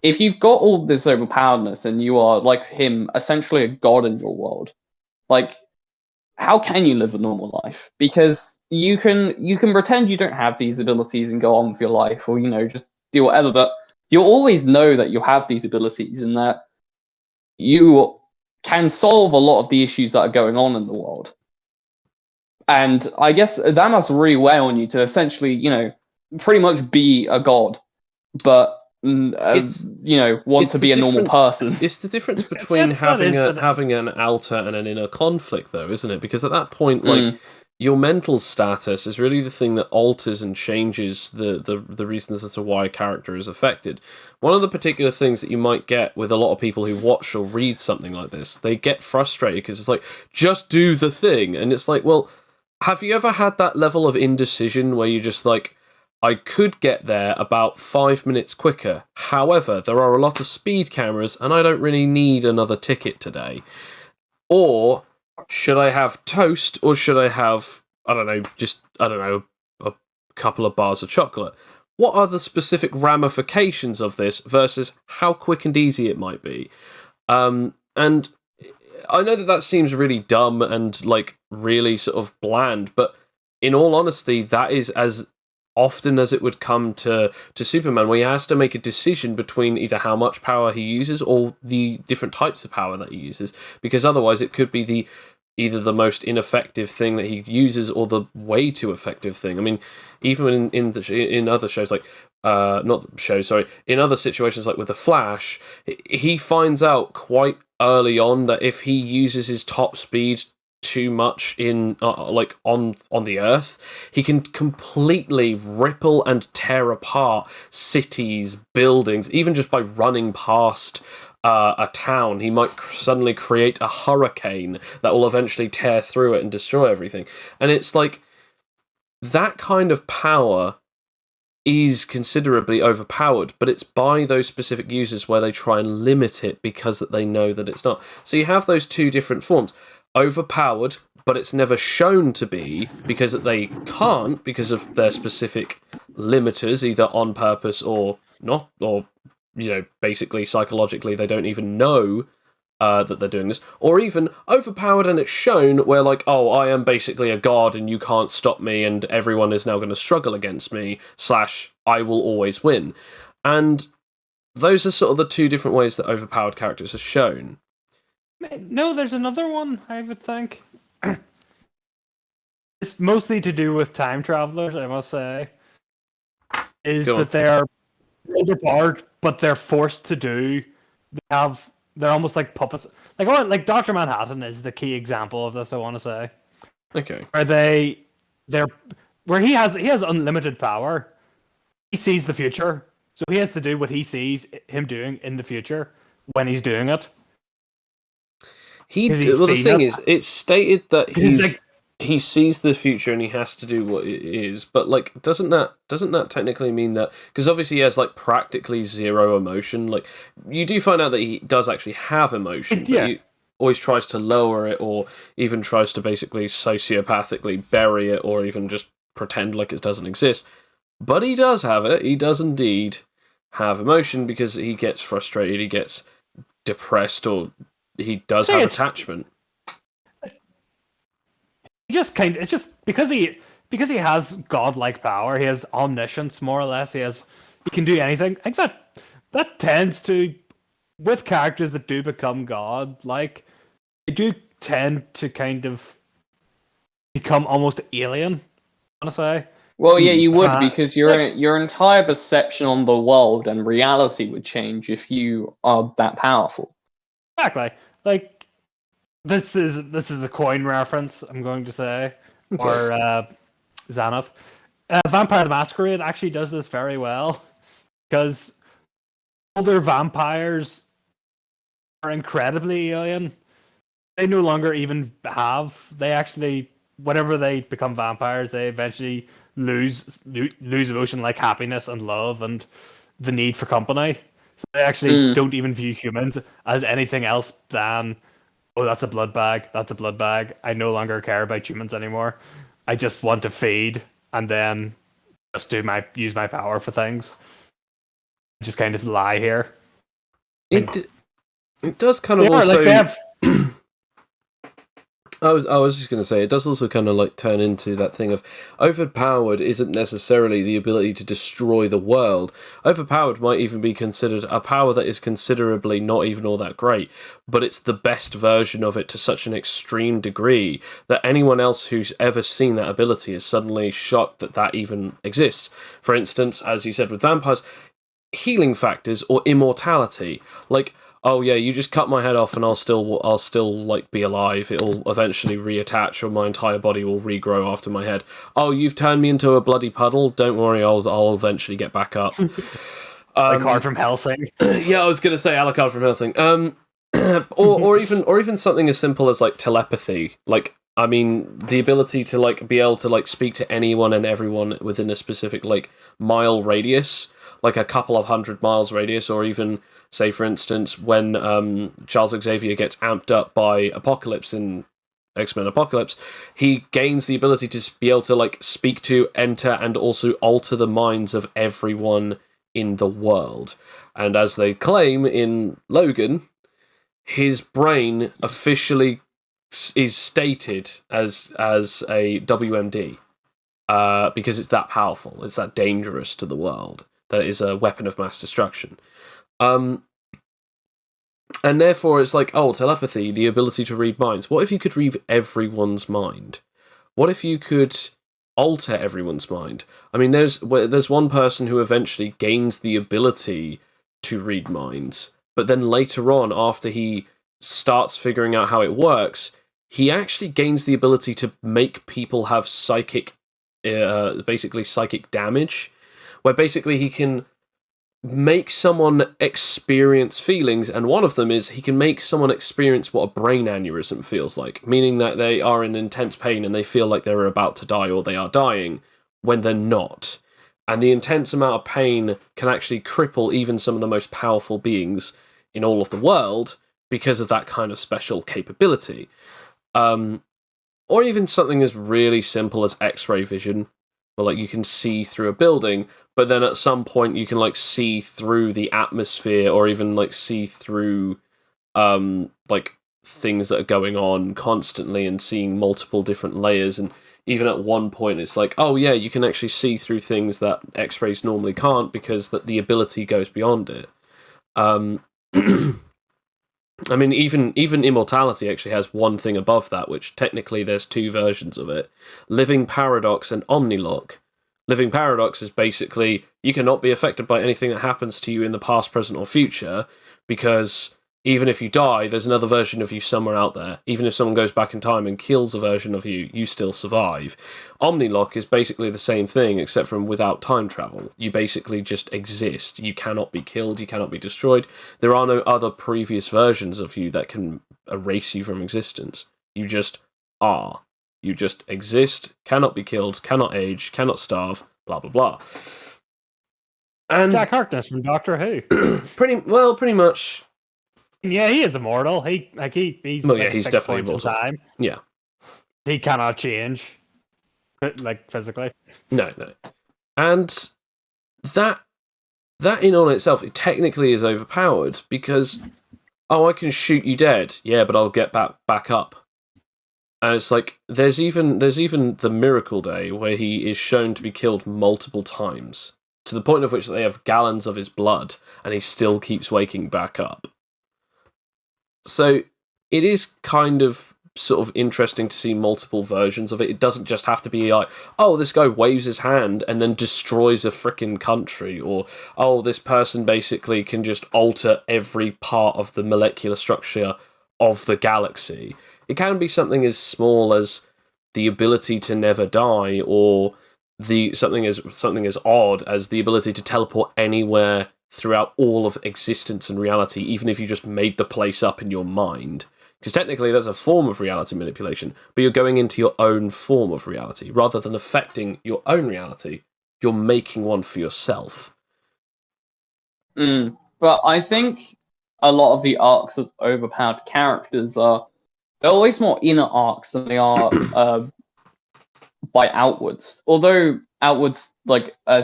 if you've got all this overpoweredness and you are, like him, essentially a god in your world, like, how can you live a normal life? Because you can pretend you don't have these abilities and go on with your life, or, just do whatever, but you'll always know that you have these abilities and that you can solve a lot of the issues that are going on in the world. And I guess that must really weigh on you to essentially, pretty much be a god, but want to be a normal person. It's the difference between having an outer and an inner conflict, though, isn't it? Because at that point, like, your mental status is really the thing that alters and changes the reasons as to why a character is affected. One of the particular things that you might get with a lot of people who watch or read something like this, they get frustrated because it's like, just do the thing. And it's like, well, have you ever had that level of indecision where you're just like, I could get there about 5 minutes quicker. However, there are a lot of speed cameras and I don't really need another ticket today. Or should I have toast or should I have, a couple of bars of chocolate? What are the specific ramifications of this versus how quick and easy it might be? And I know that seems really dumb and, like, really sort of bland, but in all honesty, that is as often as it would come to Superman, where he has to make a decision between either how much power he uses or the different types of power that he uses, because otherwise it could be either the most ineffective thing that he uses or the way too effective thing. I mean, even in other shows, like in other situations, like with the Flash, he finds out quite early on that if he uses his top speed too much in on the Earth, he can completely ripple and tear apart cities, buildings, even just by running past a town. He might suddenly create a hurricane that will eventually tear through it and destroy everything. And it's like, that kind of power is considerably overpowered, but it's by those specific users where they try and limit it because that they know that it's not. So you have those two different forms. Overpowered, but it's never shown to be because they can't, because of their specific limiters, either on purpose or not, or basically psychologically they don't even know that they're doing this, or even overpowered and it's shown where like, oh, I am basically a god and you can't stop me and everyone is now going to struggle against me, / I will always win. And those are sort of the two different ways that overpowered characters are shown. No, there's another one, I would think. It's mostly to do with time travelers, I must say. Is that they're overpowered, but they're forced to do. They're almost like puppets. Like Dr. Manhattan is the key example of this, I want to say. Okay. Where he has unlimited power. He sees the future, so he has to do what he sees him doing in the future when he's doing it. The thing is, it's stated that he sees the future and he has to do what it is, but like, doesn't that technically mean that, because obviously he has like practically zero emotion. Like, you do find out that he does actually have emotion, but he always tries to lower it, or even tries to basically sociopathically bury it, or even just pretend like it doesn't exist. But he does have it. He does indeed have emotion, because he gets frustrated, he gets depressed, or he does have attachment. It's just because he has godlike power, he has omniscience more or less. He can do anything. I think that tends to, with characters that do become god-like, they do tend to kind of become almost alien, I want to say. Well, yeah, you would, because your entire perception on the world and reality would change if you are that powerful. Exactly. Like, this is a coin reference, I'm going to say, or Xanath. Vampire the Masquerade actually does this very well, because older vampires are incredibly alien. They no longer even they actually, whenever they become vampires, they eventually lose emotion like happiness and love and the need for company. So they actually don't even view humans as anything else than, oh, that's a blood bag. That's a blood bag. I no longer care about humans anymore. I just want to feed and then just use my power for things. Just kind of lie here. It does kind of also. I was just going to say, it does also kind of like turn into that thing of overpowered isn't necessarily the ability to destroy the world. Overpowered might even be considered a power that is considerably not even all that great, but it's the best version of it to such an extreme degree that anyone else who's ever seen that ability is suddenly shocked that that even exists. For instance, as you said with vampires, healing factors or immortality. Like, oh yeah, you just cut my head off and I'll still like be alive. It'll eventually reattach, or my entire body will regrow after my head. Oh, you've turned me into a bloody puddle. Don't worry, I'll eventually get back up. Alucard from Helsing. Yeah, I was gonna say Alucard from Helsing. Or even something as simple as like telepathy. Like, I mean, the ability to like be able to like speak to anyone and everyone within a specific like mile radius, like a couple of 100 miles radius, or even, say, for instance, when Charles Xavier gets amped up by Apocalypse in X-Men Apocalypse, he gains the ability to be able to like speak to, enter, and also alter the minds of everyone in the world. And as they claim in Logan, his brain officially is stated as a WMD, because it's that powerful, it's that dangerous to the world, that it is a weapon of mass destruction. And therefore it's like, oh, telepathy, the ability to read minds. What if you could read everyone's mind? What if you could alter everyone's mind? I mean, there's one person who eventually gains the ability to read minds, but then later on, after he starts figuring out how it works, he actually gains the ability to make people have basically psychic damage, where basically he can make someone experience feelings, and one of them is he can make someone experience what a brain aneurysm feels like, meaning that they are in intense pain and they feel like they're about to die or they are dying when they're not. And the intense amount of pain can actually cripple even some of the most powerful beings in all of the world because of that kind of special capability. Or even something as really simple as X-ray vision. where like you can see through a building, but then at some point you can like see through the atmosphere, or even like see through like things that are going on constantly, and seeing multiple different layers. And even at one point it's like, oh yeah, you can actually see through things that X-rays normally can't, because that the ability goes beyond it. I mean, even Immortality actually has one thing above that, which technically there's two versions of it: Living Paradox and Omnilock. Living Paradox is basically you cannot be affected by anything that happens to you in the past, present, or future, because even if you die, there's another version of you somewhere out there. Even if someone goes back in time and kills a version of you, you still survive. Omnilock is basically the same thing, except from without time travel. You basically just exist. You cannot be killed, you cannot be destroyed. There are no other previous versions of you that can erase you from existence. You just are. You just exist, cannot be killed, cannot age, cannot starve, blah blah blah. And Jack Harkness from Doctor Who. pretty much. Yeah, he is immortal. He's Well, yeah, like he's fixed definitely points in immortal. time. Yeah. He cannot change, like physically. No. And that in on itself, it technically is overpowered, because I can shoot you dead, yeah, but I'll get back up. And it's like there's even the Miracle Day where he is shown to be killed multiple times, to the point of which they have gallons of his blood, and he still keeps waking back up. So it is kind of sort of interesting to see multiple versions of it. It doesn't just have to be like, oh, this guy waves his hand and then destroys a frickin' country, or oh, this person basically can just alter every part of the molecular structure of the galaxy. It can be something as small as the ability to never die, or something as odd as the ability to teleport anywhere throughout all of existence and reality, even if you just made the place up in your mind. Because technically that's a form of reality manipulation, but you're going into your own form of reality. Rather than affecting your own reality, you're making one for yourself. But I think a lot of the arcs of overpowered characters they're always more inner arcs than they are by outwards. Although outwards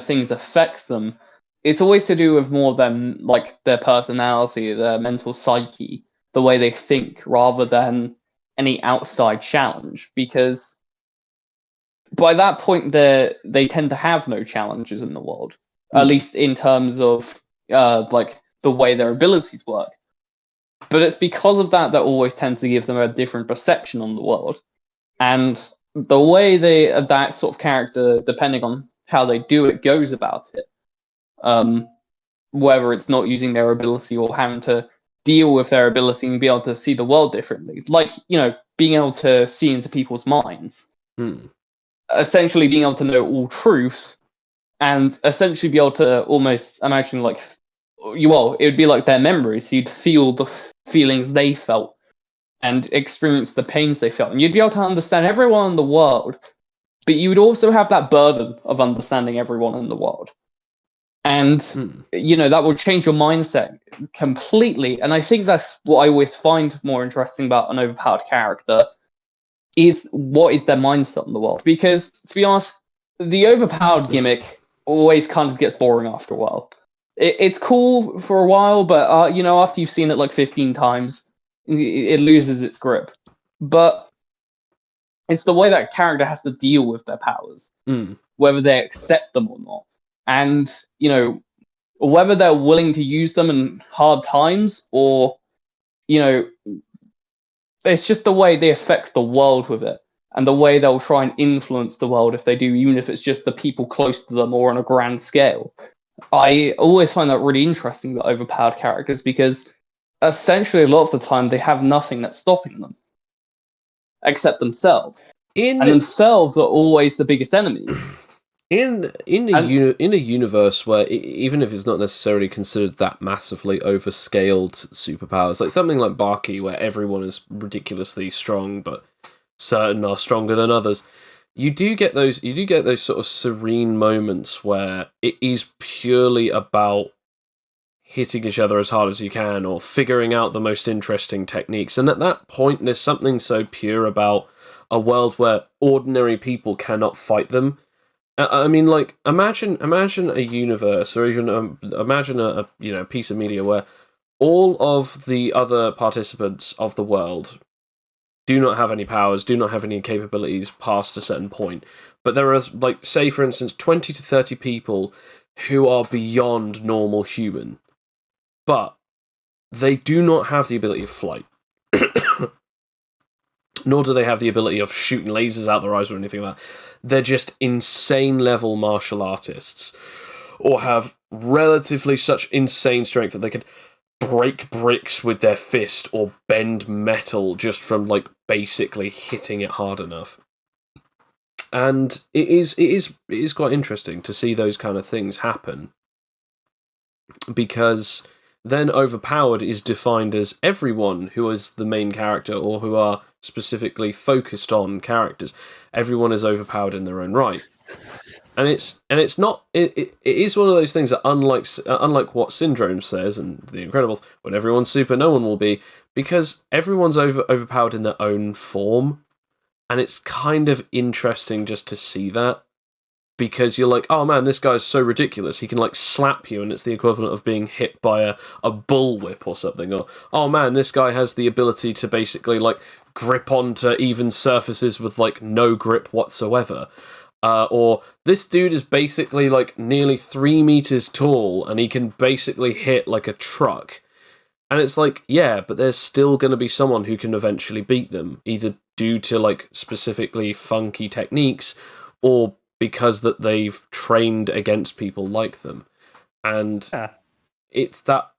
things affect them, it's always to do with more than like their personality, their mental psyche, the way they think, rather than any outside challenge. Because by that point, they tend to have no challenges in the world, at least in terms of the way their abilities work. But it's because of that always tends to give them a different perception on the world, and the way that sort of character, depending on how they do it, goes about it. Whether it's not using their ability or having to deal with their ability and be able to see the world differently. Like, being able to see into people's minds. Essentially being able to know all truths, and essentially be able to almost imagine it would be like their memories. You'd feel the feelings they felt and experience the pains they felt. And you'd be able to understand everyone in the world, but you would also have that burden of understanding everyone in the world. And, that will change your mindset completely. And I think that's what I always find more interesting about an overpowered character, is what is their mindset in the world. Because, to be honest, the overpowered gimmick always kind of gets boring after a while. It's cool for a while, but, after you've seen it like 15 times, it loses its grip. But it's the way that character has to deal with their powers, whether they accept them or not. And, whether they're willing to use them in hard times, or, it's just the way they affect the world with it, and the way they'll try and influence the world if they do, even if it's just the people close to them or on a grand scale. I always find that really interesting about overpowered characters, because essentially a lot of the time they have nothing that's stopping them except themselves. And themselves are always the biggest enemies. In a universe where, even if it's not necessarily considered that massively overscaled superpowers, like something like Baki, where everyone is ridiculously strong, but certain are stronger than others, you do get those sort of serene moments where it is purely about hitting each other as hard as you can, or figuring out the most interesting techniques. And at that point, there's something so pure about a world where ordinary people cannot fight them. I mean, like, imagine a universe, or even imagine a piece of media where all of the other participants of the world do not have any powers, do not have any capabilities past a certain point. But there are, like, say, for instance, 20 to 30 people who are beyond normal human, but they do not have the ability of flight. Nor do they have the ability of shooting lasers out their eyes or anything like that. They're just insane level martial artists, or have relatively such insane strength that they could break bricks with their fist or bend metal just from, like, basically hitting it hard enough. And it is quite interesting to see those kind of things happen, because then overpowered is defined as everyone who is the main character or who are specifically focused on characters. Everyone is overpowered in their own right. And it's not, it is one of those things that unlike what Syndrome says and The Incredibles, when everyone's super, no one will be, because everyone's overpowered in their own form, and it's kind of interesting just to see that, because you're like, oh man, this guy's so ridiculous, he can, like, slap you and it's the equivalent of being hit by a bullwhip or something, or oh man, this guy has the ability to basically, like, grip onto even surfaces with, like, no grip whatsoever. Or this dude is basically, like, nearly 3 meters tall and he can basically hit, like, a truck. And it's like, yeah, but there's still going to be someone who can eventually beat them, either due to, like, specifically funky techniques, or because that they've trained against people like them. And it's that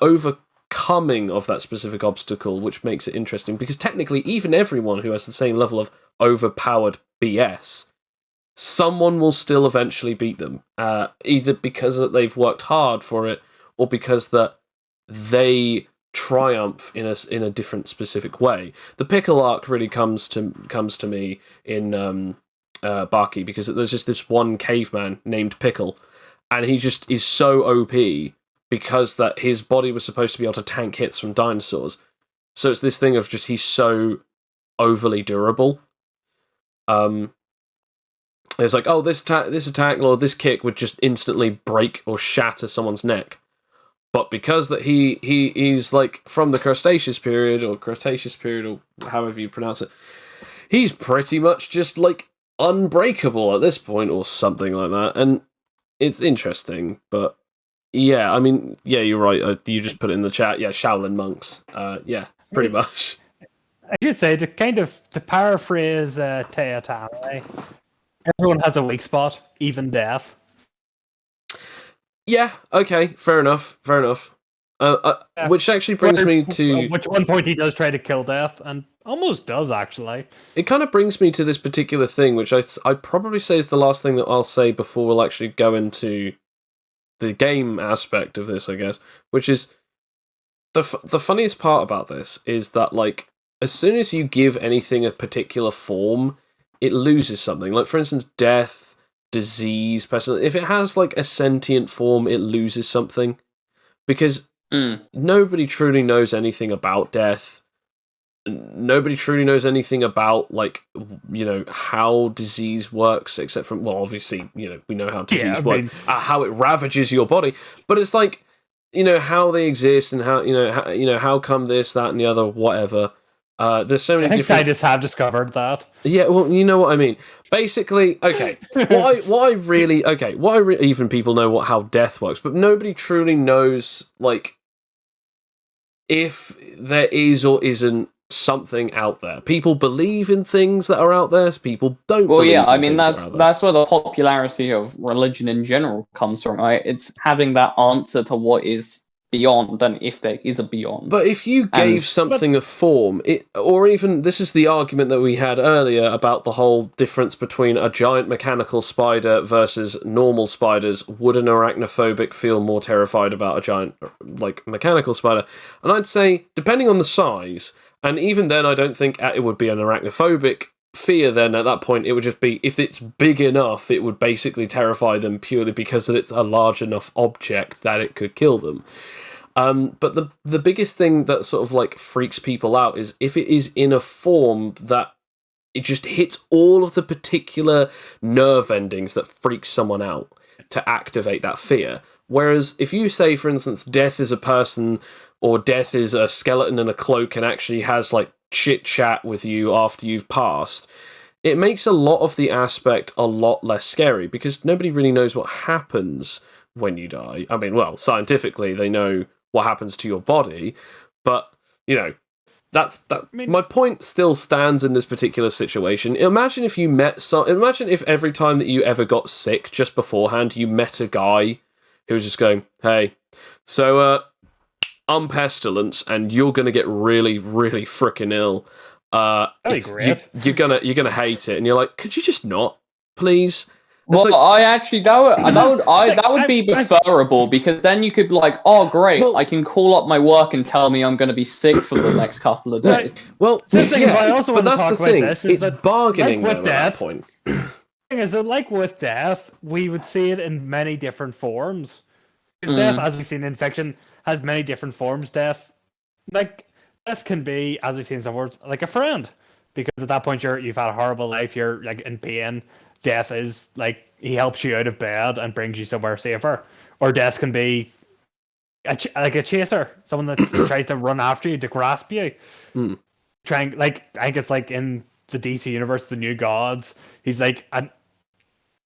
overcoming of that specific obstacle which makes it interesting, because technically even everyone who has the same level of overpowered BS, someone will still eventually beat them, either because that they've worked hard for it, or because that they triumph in a different specific way. The Pickle arc really comes to me in Baki, because there's just this one caveman named Pickle, and he just is so OP because that his body was supposed to be able to tank hits from dinosaurs. So it's this thing of just he's so overly durable. It's like, oh, this attack or this kick would just instantly break or shatter someone's neck. But because that he's like from the Cretaceous period or however you pronounce it, he's pretty much just like unbreakable at this point or something like that. And it's interesting, but yeah, I mean, yeah, you're right. You just put it in the chat. Yeah, Shaolin monks. Yeah, pretty much. I should say, to paraphrase Teotame, everyone has a weak spot, even death. Yeah, okay, fair enough. Which actually brings me to... Which at one point he does try to kill death, and almost does, actually. It kind of brings me to this particular thing, which I'd probably say is the last thing that I'll say before we'll actually go into the game aspect of this, I guess, which is... The funniest part about this is that, like, as soon as you give anything a particular form, it loses something. Like, for instance, death, disease, pestilence. If it has, like, a sentient form, it loses something. Because nobody truly knows anything about death. Nobody truly knows anything about, like, you know, how disease works, except from, well, obviously, you know, we know how disease works, how it ravages your body. But it's like, you know, how they exist and how come this, that, and the other, whatever. There's so many. I think scientists have discovered that. Yeah, well, you know what I mean. Basically, okay. Even people know how death works, but nobody truly knows, like, if there is or isn't something out there. People believe in things that are out there. People don't. Well, yeah, I mean that's where the popularity of religion in general comes from, right? It's having that answer to what is beyond, and if there is a beyond. But if you gave something a form, or even, this is the argument that we had earlier about the whole difference between a giant mechanical spider versus normal spiders. Would an arachnophobic feel more terrified about a giant, like, mechanical spider? And I'd say, depending on the size, and even then I don't think it would be an arachnophobic fear then. At that point, it would just be, if it's big enough, it would basically terrify them purely because it's a large enough object that it could kill them. But the biggest thing that sort of, like, freaks people out is if it is in a form that it just hits all of the particular nerve endings that freak someone out to activate that fear. Whereas if you say, for instance, death is a person or death is a skeleton in a cloak and actually has like chit chat with you after you've passed, it makes a lot of the aspect a lot less scary because nobody really knows what happens when you die. I mean, well, scientifically they know what happens to your body, but you know, my point still stands in this particular situation. Imagine if you imagine if every time that you ever got sick just beforehand, you met a guy who was just going, "Hey, so I'm pestilence, and you're gonna get really, really freaking ill. That'd be great. You're gonna hate it." And you're like, "Could you just not, please?" Well, that would be preferable because then you could be like, oh great, I can call up my work and tell me I'm going to be sick for the next couple of days. Well, I also want to talk about this. It's bargaining like with death. At that point. The thing is that, like with death, we would see it in many different forms. Because death, as we've seen in fiction, has many different forms. Death can be, as we've seen in some words, like a friend. Because at that point, you've had a horrible life. You're like in pain. Death is like he helps you out of bed and brings you somewhere safer. Or death can be like a chaser, someone that tries to run after you to grasp you. Trying, like, I think it's like in the DC universe, the New Gods. He's like not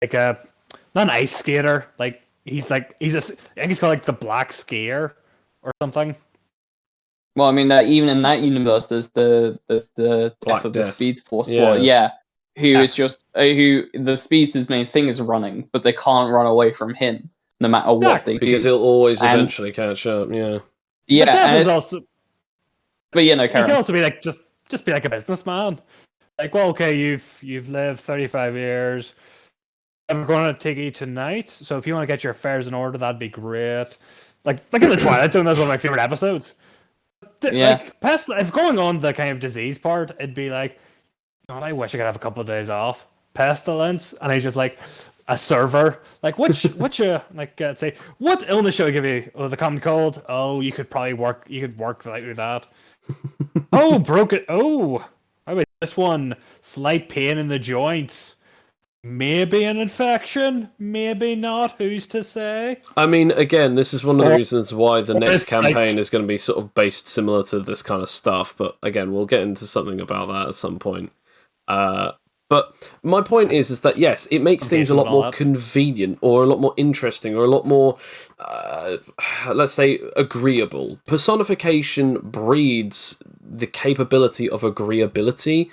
an ice skater. Like I think he's called like the Black Scare or something. Well, I mean that even in that universe, there's the Black death of Death. the Speed Force. Yeah. Is just who the Speed's main thing is running, but they can't run away from him no matter what they do because he'll always eventually catch up. Yeah. Yeah. But Death is also. But no, Karen. He can also be like just be like a businessman. Like, well, okay, you've lived 35 years. I'm going to take you tonight. So if you want to get your affairs in order, that'd be great. Like in the Twilight Zone, that's one of my favorite episodes. Like, if going on the kind of disease part, it'd be like, God, I wish I could have a couple of days off. Pestilence, and he's just like a server. Like, say, what illness should I give you? Oh, the common cold. Oh, you could probably work. You could work like that. Oh, broken. Oh, how about this one? Slight pain in the joints. Maybe an infection, maybe not. Who's to say? I mean, again, this is one of the reasons why the next campaign is going to be sort of based similar to this kind of stuff. But again, we'll get into something about that at some point. But my point is that yes, it makes things a lot more convenient, or a lot more interesting, or a lot more, let's say, agreeable. Personification breeds the capability of agreeability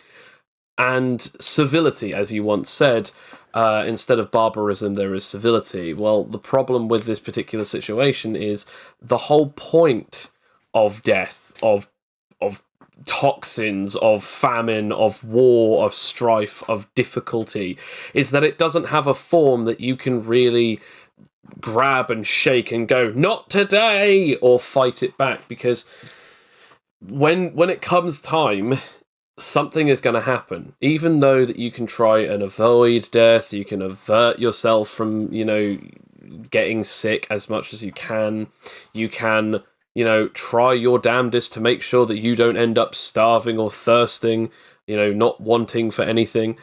and civility, as you once said. Instead of barbarism, there is civility. Well, the problem with this particular situation is the whole point of death, of toxins, of famine, of war, of strife, of difficulty, is that it doesn't have a form that you can really grab and shake and go, not today, or fight it back, because when it comes time, something is going to happen. Even though that you can try and avoid death, you can avert yourself from, getting sick as much as you can try your damnedest to make sure that you don't end up starving or thirsting, not wanting for anything.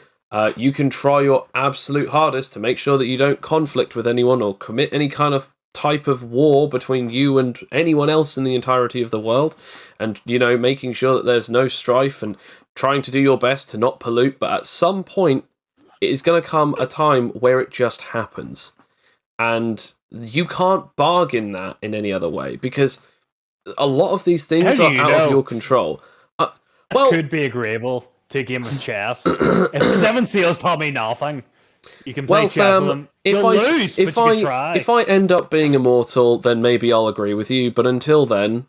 You can try your absolute hardest to make sure that you don't conflict with anyone or commit any kind of type of war between you and anyone else in the entirety of the world. And, making sure that there's no strife and trying to do your best to not pollute. But at some point, it is going to come a time where it just happens. And you can't bargain that in any other way, because a lot of these things are out of your control. Could be agreeable to a game of chess. If Seven Seals taught me nothing, you can play chess with them. If I end up being immortal, then maybe I'll agree with you. But until then,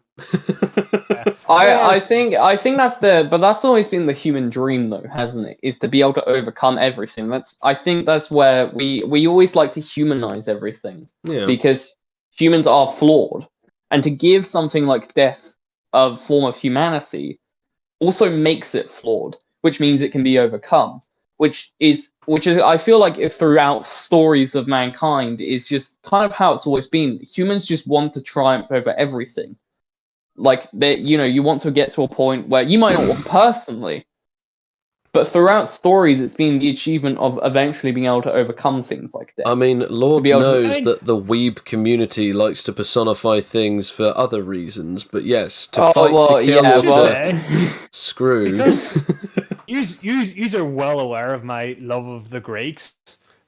I think that's always been the human dream, though, hasn't it? Is to be able to overcome everything. I think that's where we always like to humanize everything, because humans are flawed. And to give something like death a form of humanity also makes it flawed, which means it can be overcome. Which is I feel like throughout stories of mankind is just kind of how it's always been. Humans just want to triumph over everything. Like you want to get to a point where you might not want personally, But throughout stories, it's been the achievement of eventually being able to overcome things like death. I mean, Lord be able to- knows that the weeb community likes to personify things for other reasons, but yes, to fight, to kill, or to screw. Because you are well aware of my love of the Greeks.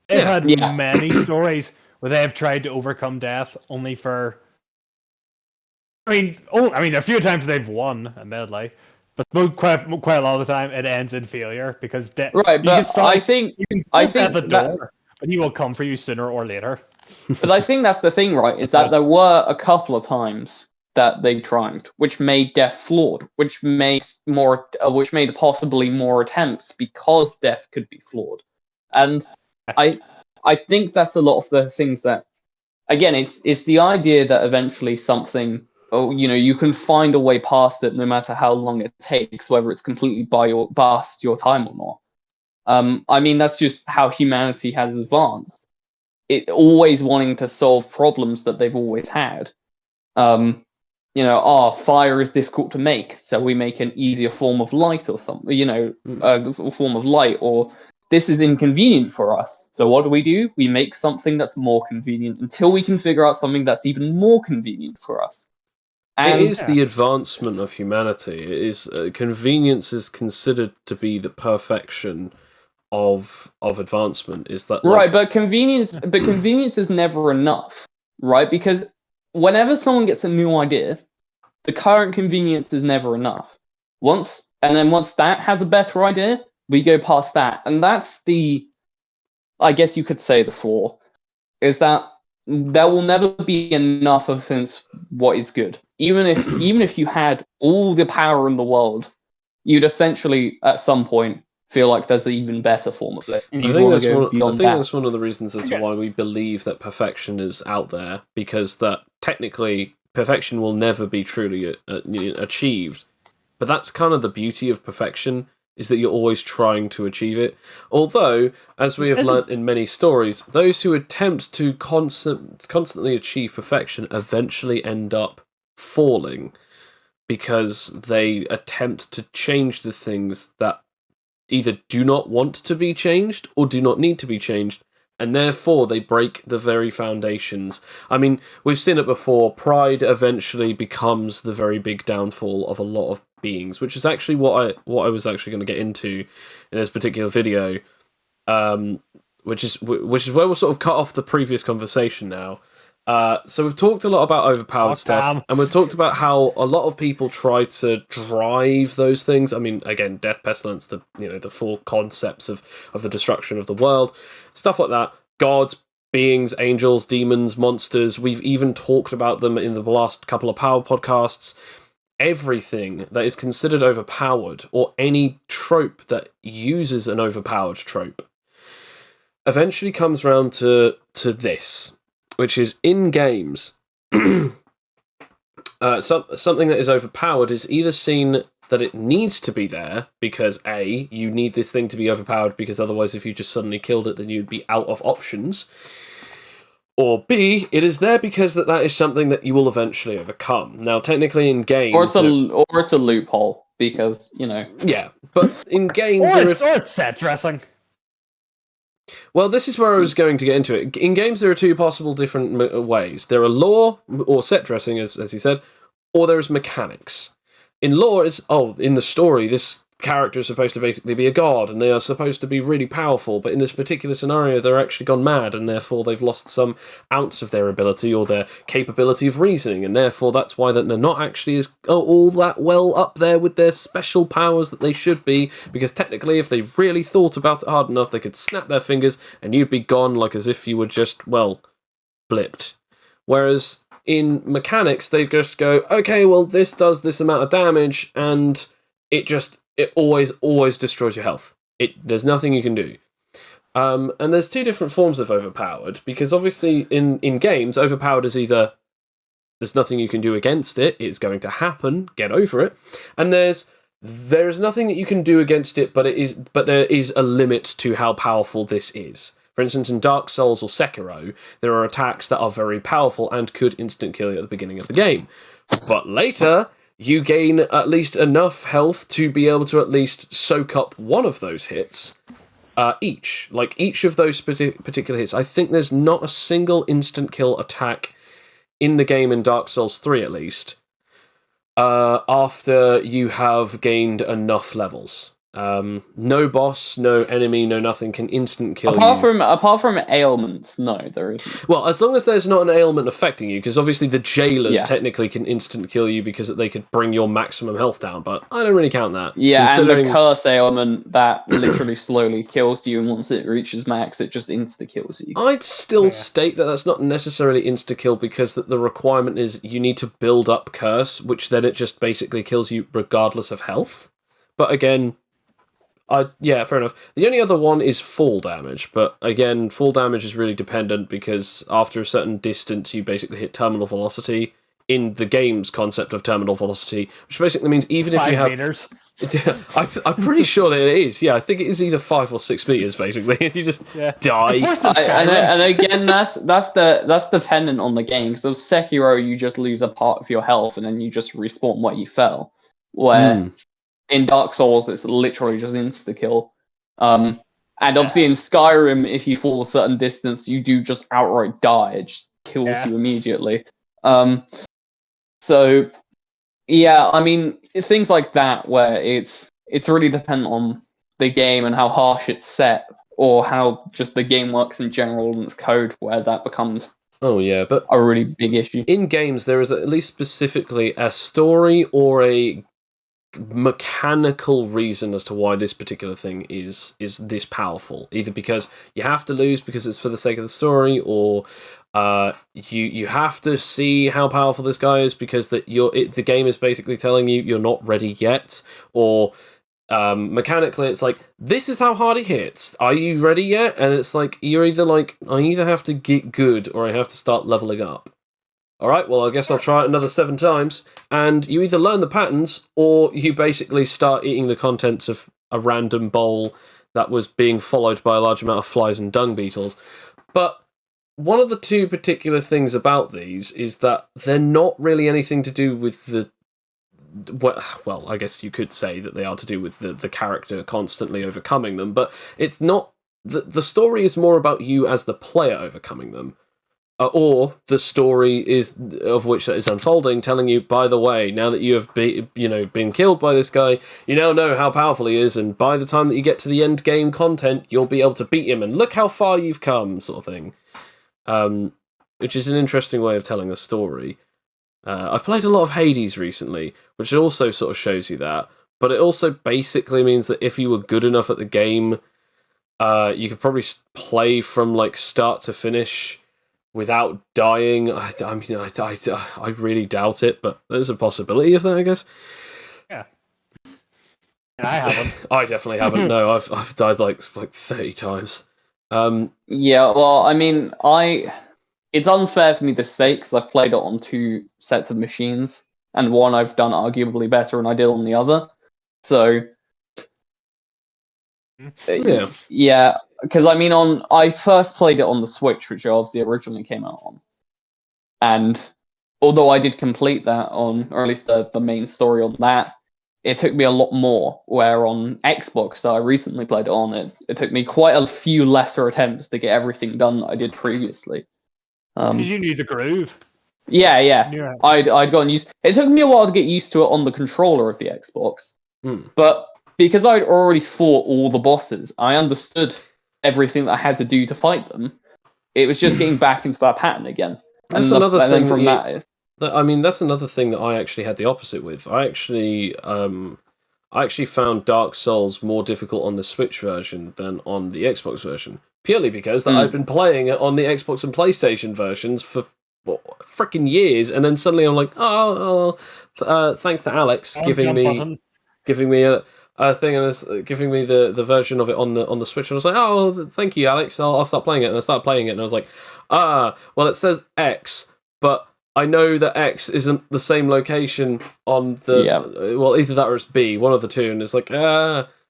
They've had many stories where they have tried to overcome death only for. I mean, a few times they've won, admittedly, but quite a lot of the time it ends in failure because right. But I think the door, but he will come for you sooner or later. But I think that's the thing, right? Is that there were a couple of times that they triumphed, which made death flawed, which made possibly more attempts because death could be flawed, and I think that's a lot of the things that, again, it's the idea that eventually something, you can find a way past it no matter how long it takes, whether it's completely past your time or not. I mean, that's just how humanity has advanced. It always wanting to solve problems that they've always had. Fire is difficult to make, so we make an easier form of light or something, a form of light, or this is inconvenient for us. So what do? We make something that's more convenient until we can figure out something that's even more convenient for us. And it is the advancement of humanity. It is convenience is considered to be the perfection of advancement. Is that right? But convenience is never enough, right? Because whenever someone gets a new idea, the current convenience is never enough. Once that has a better idea, we go past that, and that's I guess you could say, the flaw, is that there will never be enough of what is good. Even if you had all the power in the world, you'd essentially at some point feel like there's an even better form of it. I think that's one of the reasons as to why we believe that perfection is out there, because that technically perfection will never be truly achieved. But that's kind of the beauty of perfection, is that you're always trying to achieve it. Although, as we have learnt in many stories, those who attempt to constantly achieve perfection eventually end up falling, because they attempt to change the things that either do not want to be changed or do not need to be changed, and therefore they break the very foundations. I mean, we've seen it before. Pride eventually becomes the very big downfall of a lot of beings, which is actually what I was actually going to get into in this particular video, which is where we'll sort of cut off the previous conversation now. So we've talked a lot about overpowered stuff, and we've talked about how a lot of people try to drive those things. I mean, again, death, pestilence, the full concepts of the destruction of the world, stuff like that. Gods, beings, angels, demons, monsters. We've even talked about them in the last couple of Power podcasts. Everything that is considered overpowered, or any trope that uses an overpowered trope, eventually comes round to this, which is in games. Something that is overpowered is either seen that it needs to be there because A, you need this thing to be overpowered because otherwise if you just suddenly killed it then you'd be out of options, or B, it is there because that is something that you will eventually overcome. Now, technically in games... Or it's a loophole, because, Yeah, but in games... or it's set dressing. Well, this is where I was going to get into it. In games, there are two possible different ways. There are lore, or set dressing, as you said, or there is mechanics. In lore, in the story, this character is supposed to basically be a god, and they are supposed to be really powerful, but in this particular scenario, they're actually gone mad, and therefore they've lost some ounce of their ability, or their capability of reasoning, and therefore that's why they're not actually all that well up there with their special powers that they should be, because technically, if they really thought about it hard enough, they could snap their fingers, and you'd be gone, like as if you were just, blipped. Whereas in mechanics, they just go, okay, well, this does this amount of damage, and it always destroys your health. There's nothing you can do. And there's two different forms of overpowered, because obviously in games, overpowered is either there's nothing you can do against it, it's going to happen, get over it, and there's nothing that you can do against it, but there is a limit to how powerful this is. For instance, in Dark Souls or Sekiro, there are attacks that are very powerful and could instant kill you at the beginning of the game. But later, you gain at least enough health to be able to at least soak up one of those hits each. Like, each of those particular hits. I think there's not a single instant kill attack in the game in Dark Souls 3, at least, after you have gained enough levels. No boss, no enemy, no nothing can instant kill you. Apart from ailments, no, there isn't. Well, as long as there's not an ailment affecting you, because obviously the jailers technically can instant kill you because they could bring your maximum health down, but I don't really count that. Yeah, and the curse ailment that literally slowly kills you, and once it reaches max, it just insta kills you. I'd still state that that's not necessarily insta kill, because that the requirement is you need to build up curse, which then it just basically kills you regardless of health. But again, fair enough. The only other one is fall damage, but again, fall damage is really dependent, because after a certain distance, you basically hit terminal velocity in the game's concept of terminal velocity, which basically means even if you have 5 meters. I'm pretty sure that it is. Yeah, I think it is either 5 or 6 meters, basically, and you just die. It's worse than Skyrim. And again, that's dependent on the game. Because of Sekiro, you just lose a part of your health, and then you just respawn where you fell. Where in Dark Souls, it's literally just insta kill. And obviously in Skyrim, if you fall a certain distance, you do just outright die. It just kills you immediately. So yeah, I mean, it's things like that where it's really dependent on the game and how harsh it's set, or how just the game works in general and its code, where that becomes but a really big issue. In games, there is at least specifically a story or a mechanical reason as to why this particular thing is this powerful. Either because you have to lose because it's for the sake of the story, or you have to see how powerful this guy is because the game is basically telling you you're not ready yet, or mechanically it's like, this is how hard he hits, are you ready yet? And it's like, you're either like, I either have to get good or I have to start leveling up. Alright, well, I guess I'll try it another 7 times, and you either learn the patterns, or you basically start eating the contents of a random bowl that was being followed by a large amount of flies and dung beetles. But one of the two particular things about these is that they're not really anything to do with the... Well, I guess you could say that they are to do with the character constantly overcoming them, but it's not... The story is more about you as the player overcoming them. Or the story is of which that is unfolding, telling you, by the way, now that you have been killed by this guy, you now know how powerful he is, and by the time that you get to the end game content, you'll be able to beat him, and look how far you've come, sort of thing. Which is an interesting way of telling the story. I've played a lot of Hades recently, which also sort of shows you that, but it also basically means that if you were good enough at the game, you could probably play from like start to finish without dying. I really doubt it, but there's a possibility of that, I guess. Yeah. I haven't. I definitely haven't. No, I've died like 30 times. Yeah, well, I mean, it's unfair for me to say, because I've played it on 2 sets of machines, and one I've done arguably better than I did on the other. So yeah, because I mean, I first played it on the Switch, which obviously originally came out on, and although I did complete that on, or at least the main story on that, it took me a lot more. Where on Xbox that I recently played it on, it took me quite a few lesser attempts to get everything done that I did previously. Did you use a groove? Yeah. I'd gotten used. It took me a while to get used to it on the controller of the Xbox, but because I'd already fought all the bosses, I understood everything that I had to do to fight them. It was just getting back into that pattern again. That's another thing from that. I mean, that's another thing that I actually had the opposite with. I actually found Dark Souls more difficult on the Switch version than on the Xbox version, purely because I've been playing it on the Xbox and PlayStation versions for freaking years, and then suddenly I'm like, thanks to Alex giving me a thing, and it's giving me the version of it on the Switch, and I was like, oh, thank you, Alex, I'll start playing it. And I started playing it, and I was like, well, it says X, but I know that X isn't the same location on the... Well, either that or it's B, one of the two, and it's like,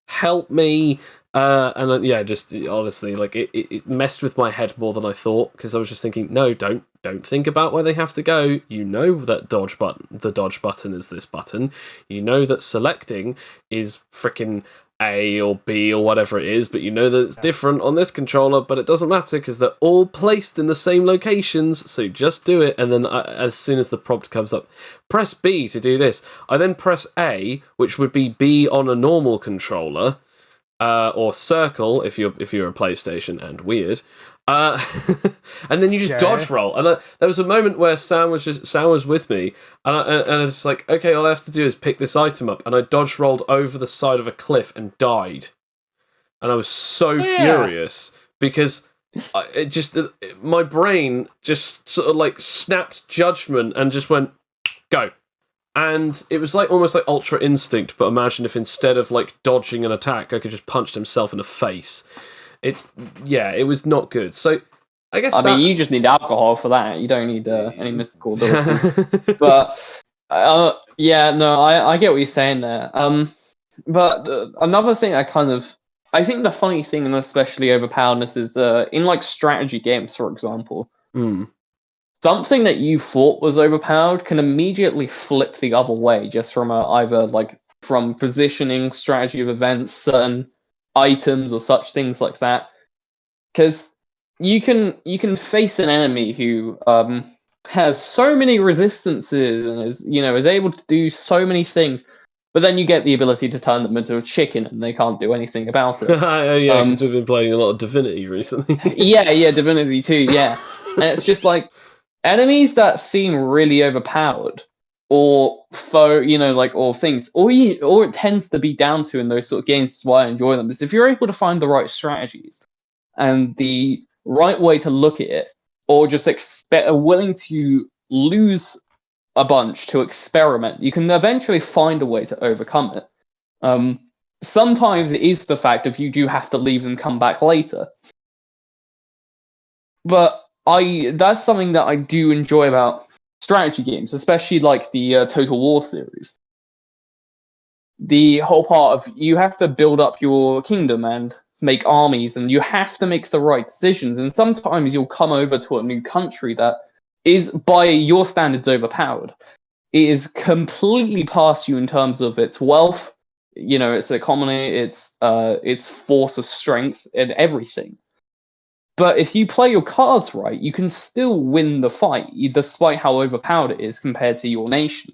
help me. Yeah, just honestly, like it messed with my head more than I thought, because I was just thinking, no, don't think about where they have to go. You know that the dodge button is this button. You know that selecting is frickin' A or B or whatever it is, but you know that it's different on this controller, but it doesn't matter because they're all placed in the same locations, so just do it. And then as soon as the prompt comes up, press B to do this. I then press A, which would be B on a normal controller, or circle if you're a PlayStation and weird. And then you just dodge roll. And there was a moment where Sam was with me, and it's like, okay, all I have to do is pick this item up, and I dodge rolled over the side of a cliff and died. And I was so furious because my brain just sort of like snapped judgment and just went go. And it was like almost like Ultra Instinct, but imagine if instead of like dodging an attack, I could just punch himself in the face. It was not good. So I guess mean, you just need alcohol for that. You don't need any mystical abilities. But I get what you're saying there. But another thing I think the funny thing, and especially overpoweredness, is in like strategy games, for example. Something that you thought was overpowered can immediately flip the other way, just from either like from positioning, strategy of events, certain items, or such things like that. Because you can face an enemy who has so many resistances and is able to do so many things, but then you get the ability to turn them into a chicken and they can't do anything about it. Yeah, because we've been playing a lot of Divinity recently. yeah, Divinity 2, yeah. And it's just like, enemies that seem really overpowered, or or things, or it tends to be down to in those sort of games, is why I enjoy them, is if you're able to find the right strategies and the right way to look at it, or just are willing to lose a bunch to experiment, you can eventually find a way to overcome it. Sometimes it is the fact of you do have to leave and come back later. But that's something that I do enjoy about strategy games, especially like the Total War series. The whole part of you have to build up your kingdom and make armies, and you have to make the right decisions. And sometimes you'll come over to a new country that is, by your standards, overpowered. It is completely past you in terms of its wealth, its economy, its force of strength, and everything. But if you play your cards right, you can still win the fight, despite how overpowered it is compared to your nation.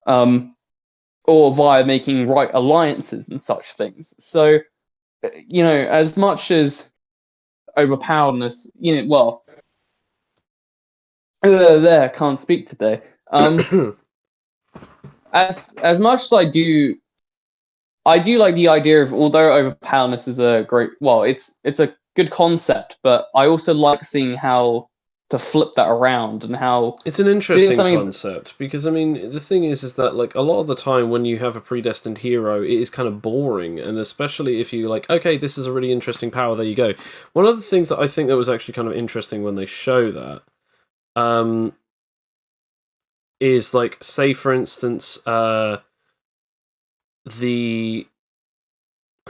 Or via making right alliances and such things. So, as much as overpoweredness, can't speak today. As much as I do like the idea of, although overpoweredness is it's a good concept, but I also like seeing how to flip that around and how it's an interesting concept, because I mean the thing is that like a lot of the time when you have a predestined hero, it is kind of boring, and especially if you like, okay, this is a really interesting power, there you go. One of the things that I think that was actually kind of interesting when they show that is like, say for instance, I'm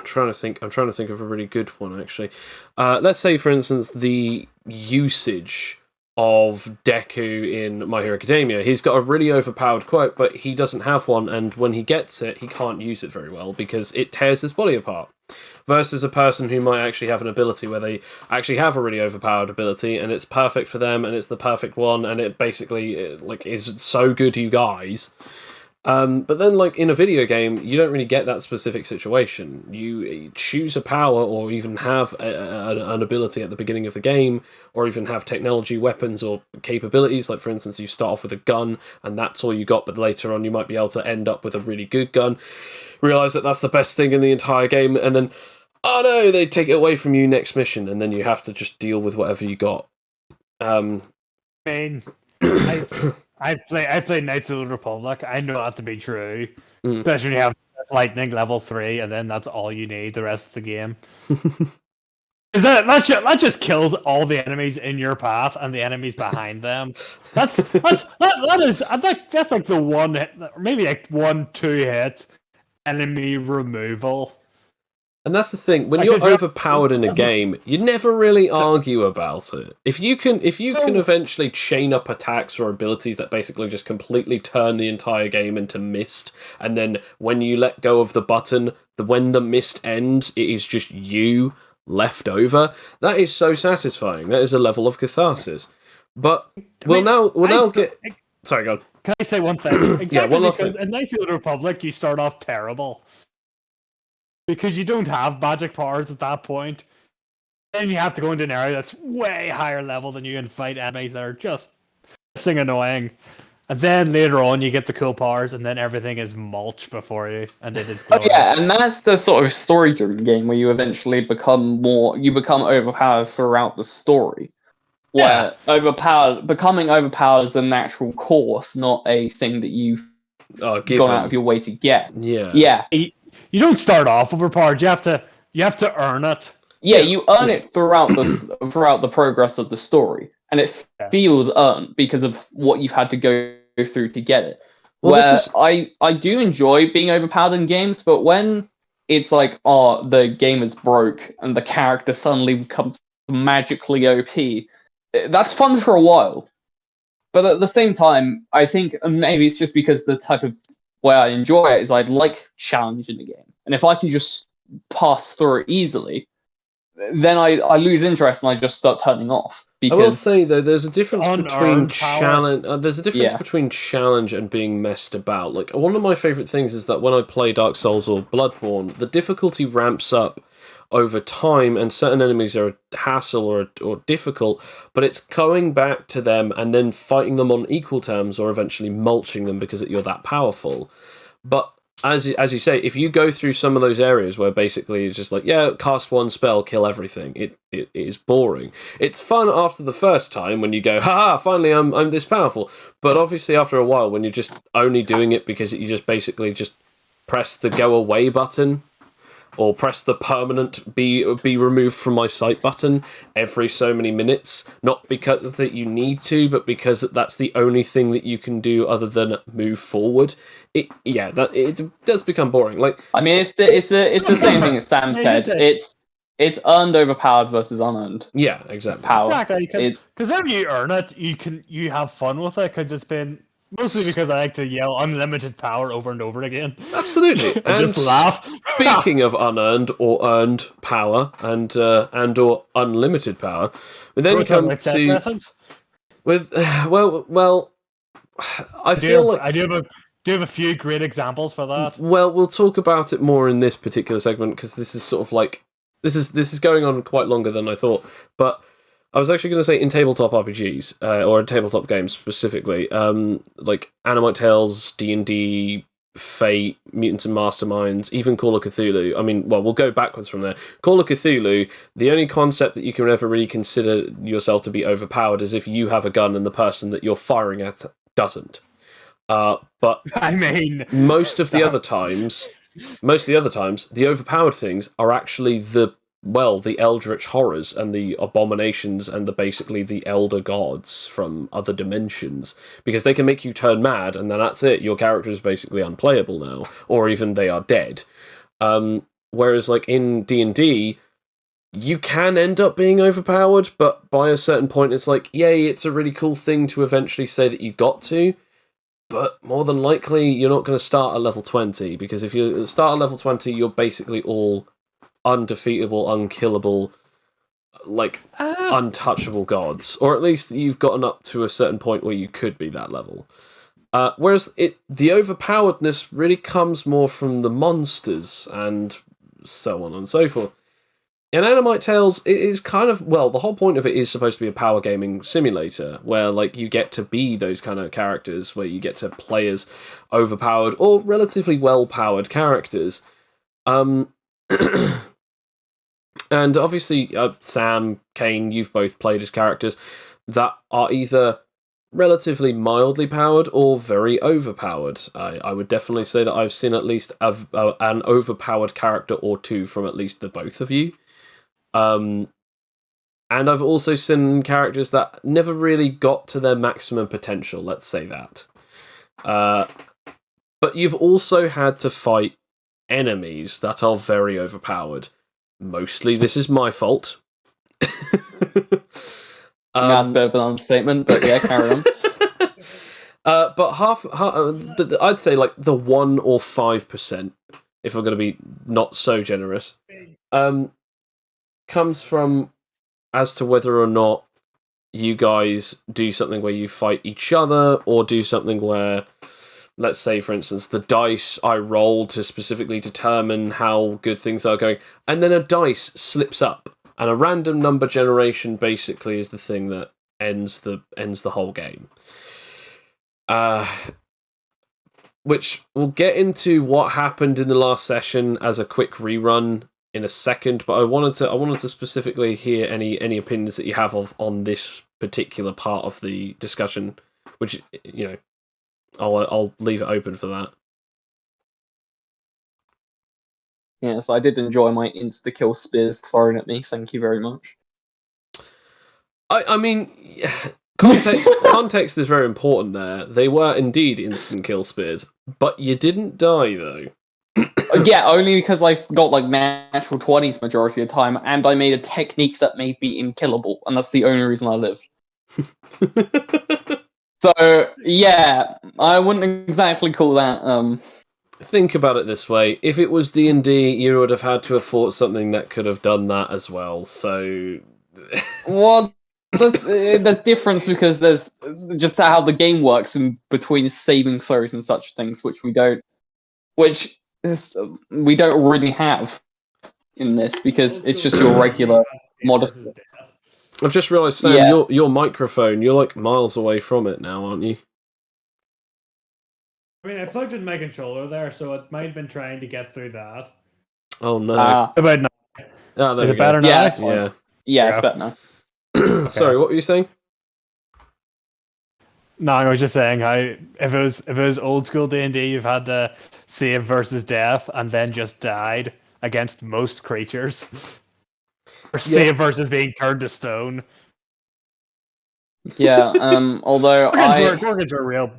trying to think of a really good one, actually. Let's say, for instance, the usage of Deku in My Hero Academia. He's got a really overpowered quote, but he doesn't have one, and when he gets it, he can't use it very well because it tears his body apart. Versus a person who might actually have an ability where they actually have a really overpowered ability, and it's perfect for them, and it's the perfect one, and it basically is so good, you guys. But then, like, in a video game, you don't really get that specific situation. You choose a power, or even have an ability at the beginning of the game, or even have technology, weapons, or capabilities. Like, for instance, you start off with a gun, and that's all you got, but later on you might be able to end up with a really good gun, realise that that's the best thing in the entire game, and then, oh no, they take it away from you next mission, and then you have to just deal with whatever you got. I mean, I've played Knights of the Republic. I know that to be true. Especially when you have Lightning level 3, and then that's all you need the rest of the game. Is that just kills all the enemies in your path and the enemies behind them. That's like the one hit, maybe like 1-2 hit enemy removal And that's the thing. When you're overpowered in a game, you never really argue about it. If you can eventually chain up attacks or abilities that basically just completely turn the entire game into mist, and then when you let go of the button, when the mist ends, it is just you left over. That is so satisfying. That is a level of catharsis. But we'll now get. Sorry, go on. Can I say one thing? Exactly, one last because thing. in Knights of the Republic, you start off terrible. Because you don't have magic powers at that point. Then you have to go into an area that's way higher level than you and fight enemies that are just annoying. And then later on, you get the cool powers, and then everything is mulch before you, and it is glorious. Yeah, and that's the sort of story-driven game where you eventually become overpowered throughout the story. Where becoming overpowered is a natural course, not a thing that you've gone out of your way to get. Yeah. You don't start off overpowered. You have to earn it. Yeah, you earn it throughout the progress of the story, and it feels earned because of what you've had to go through to get it. Well, I do enjoy being overpowered in games, but when it's like, oh, the game is broke and the character suddenly becomes magically OP, that's fun for a while. But at the same time, I think maybe it's just because the type of way I enjoy it is I like challenge in the game. And if I can just pass through it easily, then I lose interest and I just start turning off. Because I will say though, there's a difference between challenge. Between challenge and being messed about. Like, one of my favorite things is that when I play Dark Souls or Bloodborne, the difficulty ramps up over time, and certain enemies are a hassle or difficult, but it's going back to them and then fighting them on equal terms, or eventually mulching them because you're that powerful. But as you say, if you go through some of those areas where basically it's just like, yeah, cast one spell, kill everything, it is boring. It's fun after the first time when you go, haha, finally I'm this powerful. But obviously after a while, when you're just only doing it because you just basically just press the go away button, or press the permanent be removed from my sight button every so many minutes, not because that you need to, but because that's the only thing that you can do other than move forward. It does become boring. Like, I mean, it's the same thing as Sam said. It's earned overpowered versus unearned. Yeah, exactly. Power. Exactly, because when you earn it, you have fun with it, because it's been. Mostly because I like to yell unlimited power over and over again. Absolutely. And just laugh. Speaking of unearned or earned power and or unlimited power, we then come to with I do have a few great examples for that. Well, we'll talk about it more in this particular segment, because this is sort of like this is going on quite longer than I thought, but I was actually going to say in tabletop RPGs, or in tabletop games specifically, like AnimiteTales, D&D, Fate, Mutants and Masterminds, even Call of Cthulhu. I mean, well, we'll go backwards from there. Call of Cthulhu, the only concept that you can ever really consider yourself to be overpowered is if you have a gun and the person that you're firing at doesn't. But I mean, most of the other times, the overpowered things are actually the eldritch horrors and the abominations and basically the elder gods from other dimensions, because they can make you turn mad, and then that's it. Your character is basically unplayable now, or even they are dead. Whereas, like in D&D, you can end up being overpowered, but by a certain point, it's like, yay, it's a really cool thing to eventually say that you got to. But more than likely, you're not going to start at level 20, because if you start at level 20, you're basically all undefeatable, unkillable, like untouchable gods, or at least you've gotten up to a certain point where you could be that level. Whereas the overpoweredness really comes more from the monsters and so on and so forth. In AnimiteTales, it is kind of, well, the whole point of it is supposed to be a power gaming simulator, where like you get to be those kind of characters, where you get to play as overpowered or relatively well-powered characters. And obviously, Sam, Kane, you've both played as characters that are either relatively mildly powered or very overpowered. I would definitely say that I've seen at least an overpowered character or two from at least the both of you. And I've also seen characters that never really got to their maximum potential, let's say that. But you've also had to fight enemies that are very overpowered. mostly this is my fault. That's a bit of an understatement, but yeah, carry on. But but I'd say like the 1 or 5%, if I'm going to be not so generous, comes from as to whether or not you guys do something where you fight each other, or do something where, let's say, for instance, the dice I roll to specifically determine how good things are going, and then a dice slips up, and a random number generation basically is the thing that ends the whole game. Which we'll get into what happened in the last session as a quick rerun in a second, but I wanted to specifically hear any opinions that you have on this particular part of the discussion, which, you know, I'll leave it open for that. Yes, I did enjoy my insta-kill spears thrown at me. Thank you very much. I mean, context is very important there. They were indeed instant kill spears, but you didn't die though. Yeah, only because I got like natural 20s majority of the time, and I made a technique that made me unkillable, and that's the only reason I live. So yeah, I wouldn't exactly call that. Think about it this way: if it was D&D, you would have had to have fought something that could have done that as well. So, Well, there's difference because there's just how the game works in between saving throws and such things, which we don't really have in this, because it's just your regular modest. I've just realised, Sam, Yeah. your microphone, you're like miles away from it now, aren't you? I mean, I plugged in my controller there, so it might have been trying to get through that. Oh no! About now. There Is we it better go. now? Yeah, it's fine. Yeah, it's better now. Sorry, what were you saying? No, I was just saying how if it was old school D&D, you've had to save versus death and then just died against most creatures, or save versus being turned to stone. Yeah, although Gorgons were real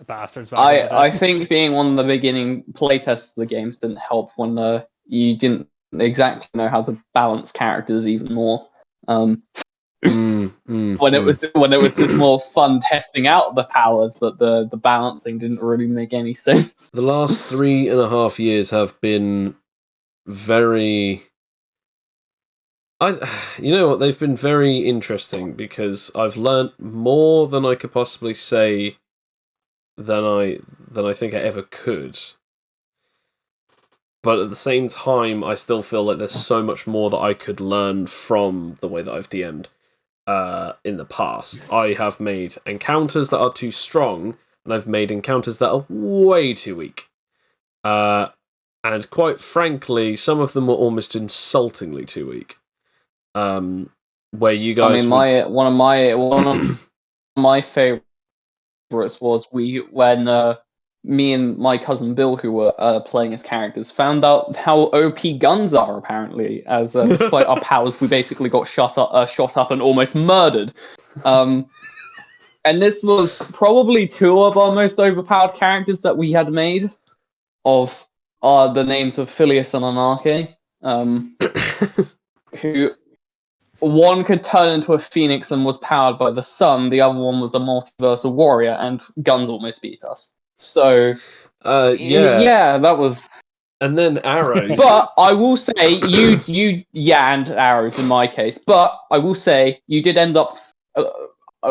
bastards. Back in the day. I think being one of the beginning playtests of the games didn't help when you didn't exactly know how to balance characters even more. When it was just more fun testing out the powers, but the balancing didn't really make any sense. The last 3.5 years have been very... you know what, they've been very interesting, because I've learnt more than I could possibly say than I think I ever could. But at the same time, I still feel like there's so much more that I could learn from the way that I've DM'd in the past. I have made encounters that are too strong, and I've made encounters that are way too weak. And quite frankly, some of them were almost insultingly too weak. Where you guys... I mean, one of my favorites was when me and my cousin Bill, who were playing as characters, found out how OP guns are, apparently, as despite our powers, we basically got shot up and almost murdered. And this was probably two of our most overpowered characters that we had made, of the names of Phileas and Anarchy, who... One could turn into a phoenix and was powered by the sun. The other one was a multiversal warrior, and guns almost beat us. So, yeah, that was. And then arrows. But I will say, and arrows in my case. But I will say, you did end up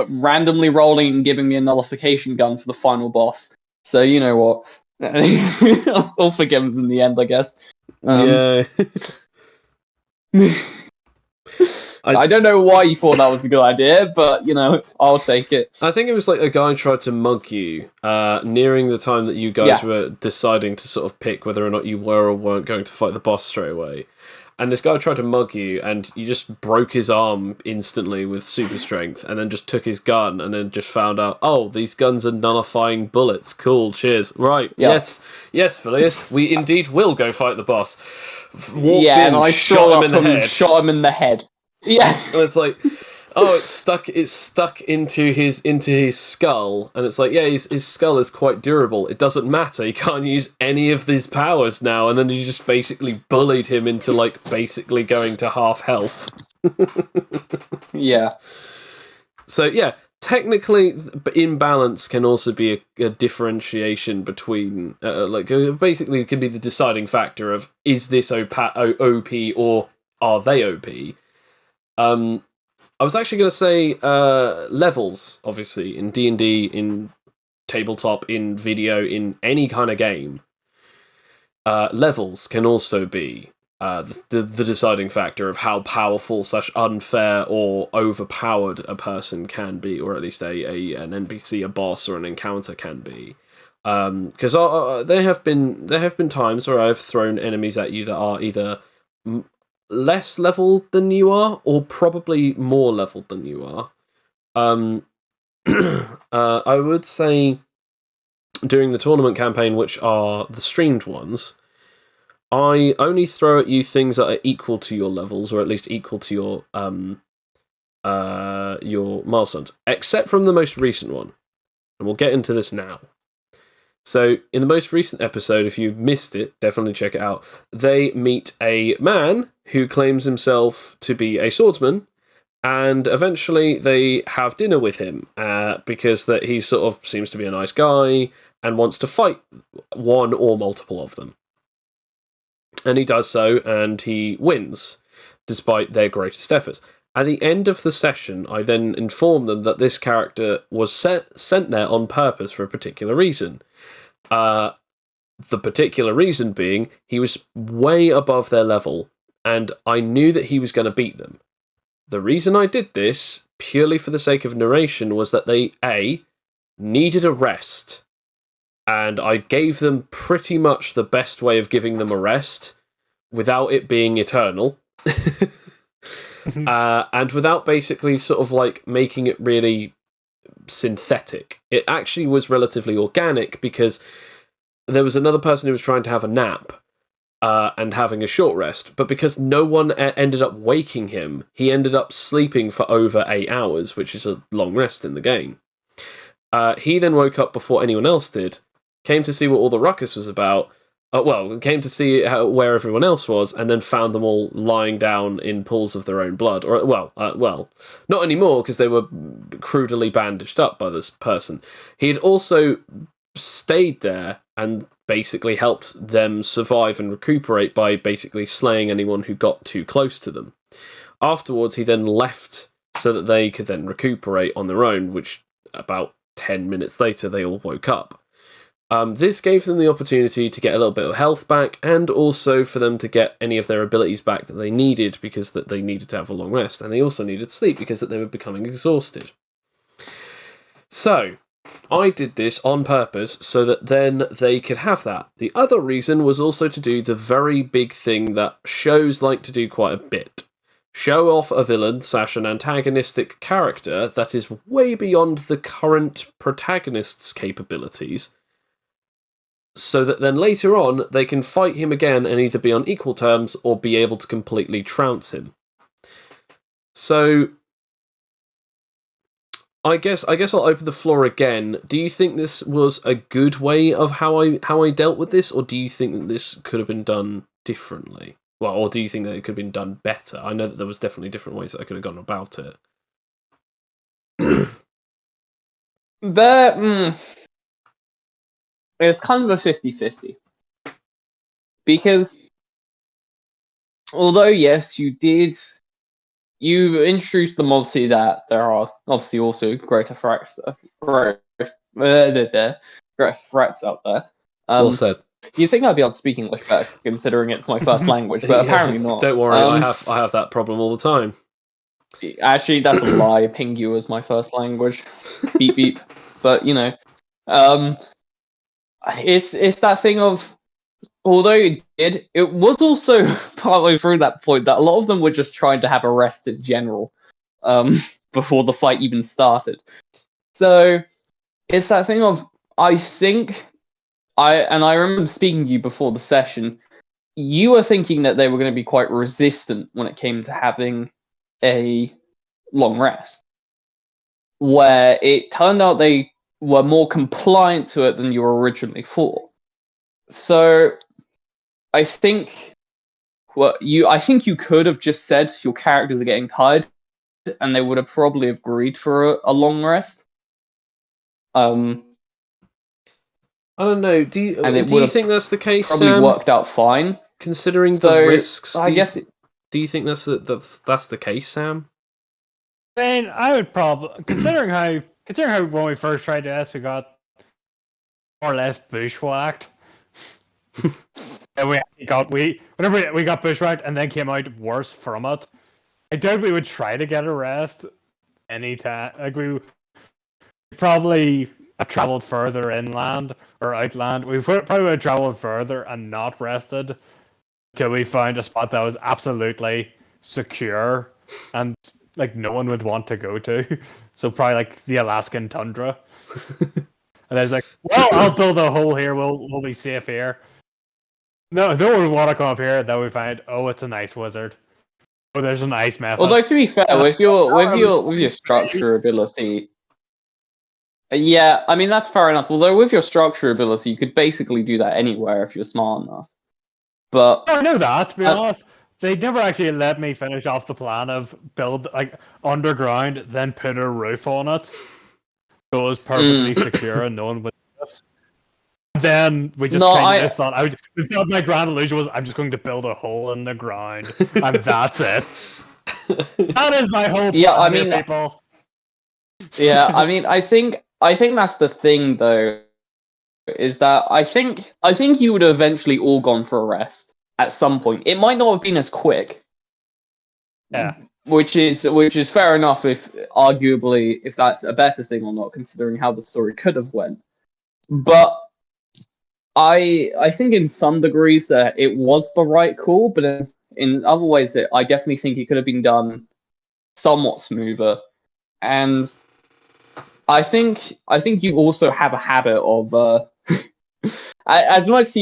randomly rolling and giving me a nullification gun for the final boss. So you know what? All forgiven in the end, I guess. Yeah. I don't know why you thought that was a good idea, but, you know, I'll take it. I think it was like a guy tried to mug you nearing the time that you guys were deciding to sort of pick whether or not you were or weren't going to fight the boss straight away. And this guy tried to mug you, and you just broke his arm instantly with super strength, and then just took his gun, and then just found out, oh, these guns are nullifying bullets. Cool, cheers. Right, yes, Phileas, we indeed will go fight the boss. Walked in, and I shot him in the head. Shot him in the head. Yeah. And it's like, oh, it's stuck into his skull, and it's like, yeah, his skull is quite durable. It doesn't matter. He can't use any of these powers now, and then you just basically bullied him into like basically going to half health. Yeah. So yeah, technically, imbalance can also be a differentiation between basically it can be the deciding factor of is this OP or are they OP. I was actually going to say levels, obviously, in D&D, in tabletop, in video, in any kind of game. Levels can also be the deciding factor of how powerful / unfair or overpowered a person can be, or at least an NPC, a boss, or an encounter can be. Because there have been times where I've thrown enemies at you that are either less leveled than you are, or probably more leveled than you are. I would say during the tournament campaign, which are the streamed ones, I only throw at you things that are equal to your levels, or at least equal to your milestones, except from the most recent one. And we'll get into this now. So, in the most recent episode, if you missed it, definitely check it out. They meet a man who claims himself to be a swordsman, and eventually they have dinner with him because that he sort of seems to be a nice guy and wants to fight one or multiple of them. And he does so, and he wins, despite their greatest efforts. At the end of the session, I then inform them that this character was sent there on purpose for a particular reason. The particular reason being, he was way above their level, and I knew that he was going to beat them. The reason I did this, purely for the sake of narration, was that they, A, needed a rest, and I gave them pretty much the best way of giving them a rest, without it being eternal. And without basically sort of like making it really synthetic. It actually was relatively organic because there was another person who was trying to have a nap and having a short rest, but because no one ended up waking him, he ended up sleeping for over 8 hours, which is a long rest in the game. He then woke up before anyone else did, came to see what all the ruckus was about, came to see where everyone else was, and then found them all lying down in pools of their own blood. Or, not anymore, because they were crudely bandaged up by this person. He had also stayed there and basically helped them survive and recuperate by basically slaying anyone who got too close to them. Afterwards, he then left so that they could then recuperate on their own, which about 10 minutes later, they all woke up. This gave them the opportunity to get a little bit of health back, and also for them to get any of their abilities back that they needed, because that they needed to have a long rest, and they also needed sleep because that they were becoming exhausted. So, I did this on purpose so that then they could have that. The other reason was also to do the very big thing that shows like to do quite a bit. Show off a villain / an antagonistic character that is way beyond the current protagonist's capabilities, so that then later on they can fight him again and either be on equal terms or be able to completely trounce him. So I guess I'll open the floor again. Do you think this was a good way of how I dealt with this, or do you think that this could have been done differently? Well, or do you think that it could have been done better? I know that there was definitely different ways that I could have gone about it. It's kind of a 50-50. Because, although, yes, you introduced them obviously that there are obviously also greater threats out there. Well said. You'd think I'd be able to speak English better, considering it's my first language, but apparently not. Don't worry, I have that problem all the time. Actually, that's a lie. Pingu is my first language. Beep beep. But it's that thing of, although it was also partway through that point that a lot of them were just trying to have a rest in general, before the fight even started. So it's that thing of, I think I remember speaking to you before the session. You were thinking that they were going to be quite resistant when it came to having a long rest, where it turned out they were more compliant to it than you originally thought. So I think I think you could have just said your characters are getting tired, and they would have probably agreed for a long rest. I don't know. Do you think that's the case, probably Sam? Worked out fine, considering the risks. I guess. Do you think that's the case, Sam? I mean, I would probably considering how when we first tried this, we got more or less bushwhacked. And whenever we got bushwhacked and then came out worse from it. I doubt we would try to get a rest anytime. Like we probably have traveled further inland or outland. We probably would have traveled further and not rested until we found a spot that was absolutely secure and like no one would want to go to. So probably like the Alaskan tundra. And then it's like, well, I'll build a hole here. We'll be safe here. No one would want to come up here. Then we find, oh, it's an ice wizard. Oh, there's an ice method. Although to be fair, with your structure ability, yeah, I mean that's fair enough. Although with your structure ability, you could basically do that anywhere if you're smart enough. But I know that, to be honest. They never actually let me finish off the plan of build like underground, then put a roof on it. So it was perfectly secure and no one would do this. Then we just thought my grand illusion was I'm just going to build a hole in the ground and that's it. That is my whole plan, I mean, people. Yeah, I mean, I think that's the thing though, is that I think you would have eventually all gone for a rest at some point. It might not have been as quick. Yeah. Which is fair enough if arguably if that's a better thing or not, considering how the story could have went. But I think in some degrees that it was the right call, but in other ways that I definitely think it could have been done somewhat smoother. And I think you also have a habit of as much as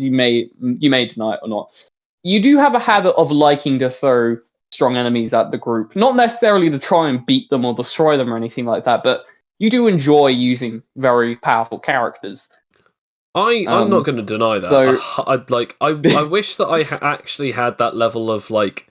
you may deny it or not, you do have a habit of liking to throw strong enemies at the group. Not necessarily to try and beat them or destroy them or anything like that, but you do enjoy using very powerful characters. I'm not going to deny that. So, I wish that I actually had that level of like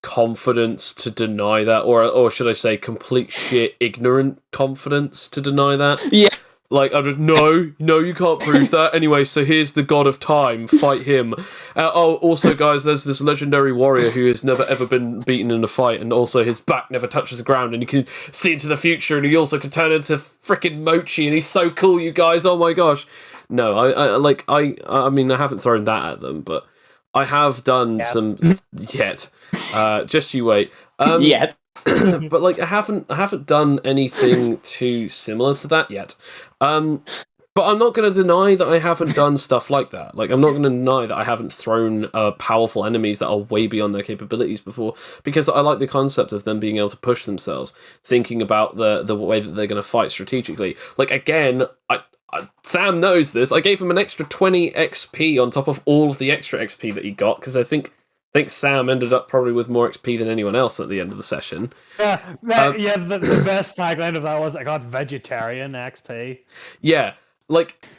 confidence to deny that, or should I say, complete shit ignorant confidence to deny that. Yeah. Like, I'm just, no, you can't prove that. Anyway, so here's the god of time, fight him. Also, guys, there's this legendary warrior who has never ever been beaten in a fight, and also his back never touches the ground, and he can see into the future, and he also can turn into frickin' Mochi, and he's so cool, you guys, oh my gosh. No, I mean, I haven't thrown that at them, but I have done some... Yet. Just you wait. Yet. But like I haven't done anything too similar to that yet. But I'm not going to deny that I haven't done stuff like that. Like I'm not going to deny that I haven't thrown powerful enemies that are way beyond their capabilities before, because I like the concept of them being able to push themselves, thinking about the way that they're going to fight strategically. Like again, Sam knows this. I gave him an extra 20 XP on top of all of the extra XP that he got, because I think Sam ended up probably with more XP than anyone else at the end of the session. Yeah, the best tagline of that was, I got vegetarian XP. Yeah,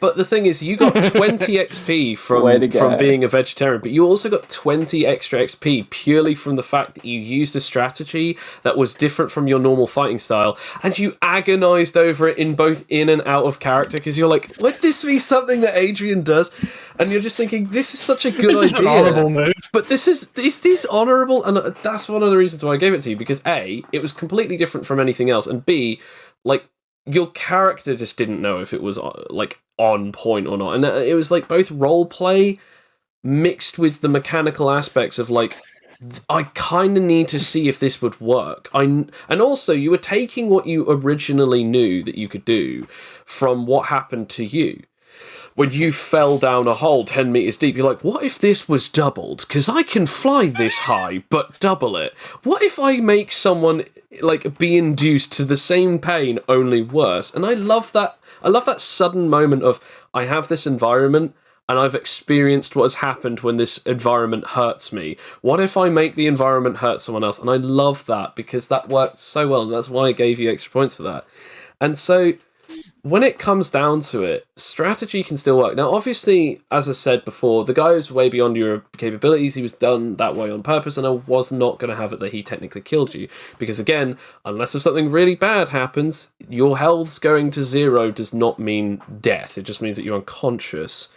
but the thing is, you got 20 XP from being a vegetarian, but you also got 20 extra XP purely from the fact that you used a strategy that was different from your normal fighting style, and you agonized over it in both in and out of character, because you're like, would this be something that Adrian does? And you're just thinking, this is such a good idea. An honorable move. But is this honorable? And that's one of the reasons why I gave it to you, because A, it was completely different from anything else, and B, like, your character just didn't know if it was like on point or not, and it was like both role play mixed with the mechanical aspects of like, I kind of need to see if this would work. And also you were taking what you originally knew that you could do from what happened to you. When you fell down a hole 10 meters deep, you're like, what if this was doubled? Because I can fly this high, but double it. What if I make someone like be induced to the same pain, only worse? And I love that sudden moment of, I have this environment, and I've experienced what has happened when this environment hurts me. What if I make the environment hurt someone else? And I love that because that worked so well, and that's why I gave you extra points for that. And so, when it comes down to it, strategy can still work. Now, obviously, as I said before, the guy was way beyond your capabilities. He was done that way on purpose, and I was not going to have it that he technically killed you. Because again, unless if something really bad happens, your health's going to 0 does not mean death. It just means that you're unconscious.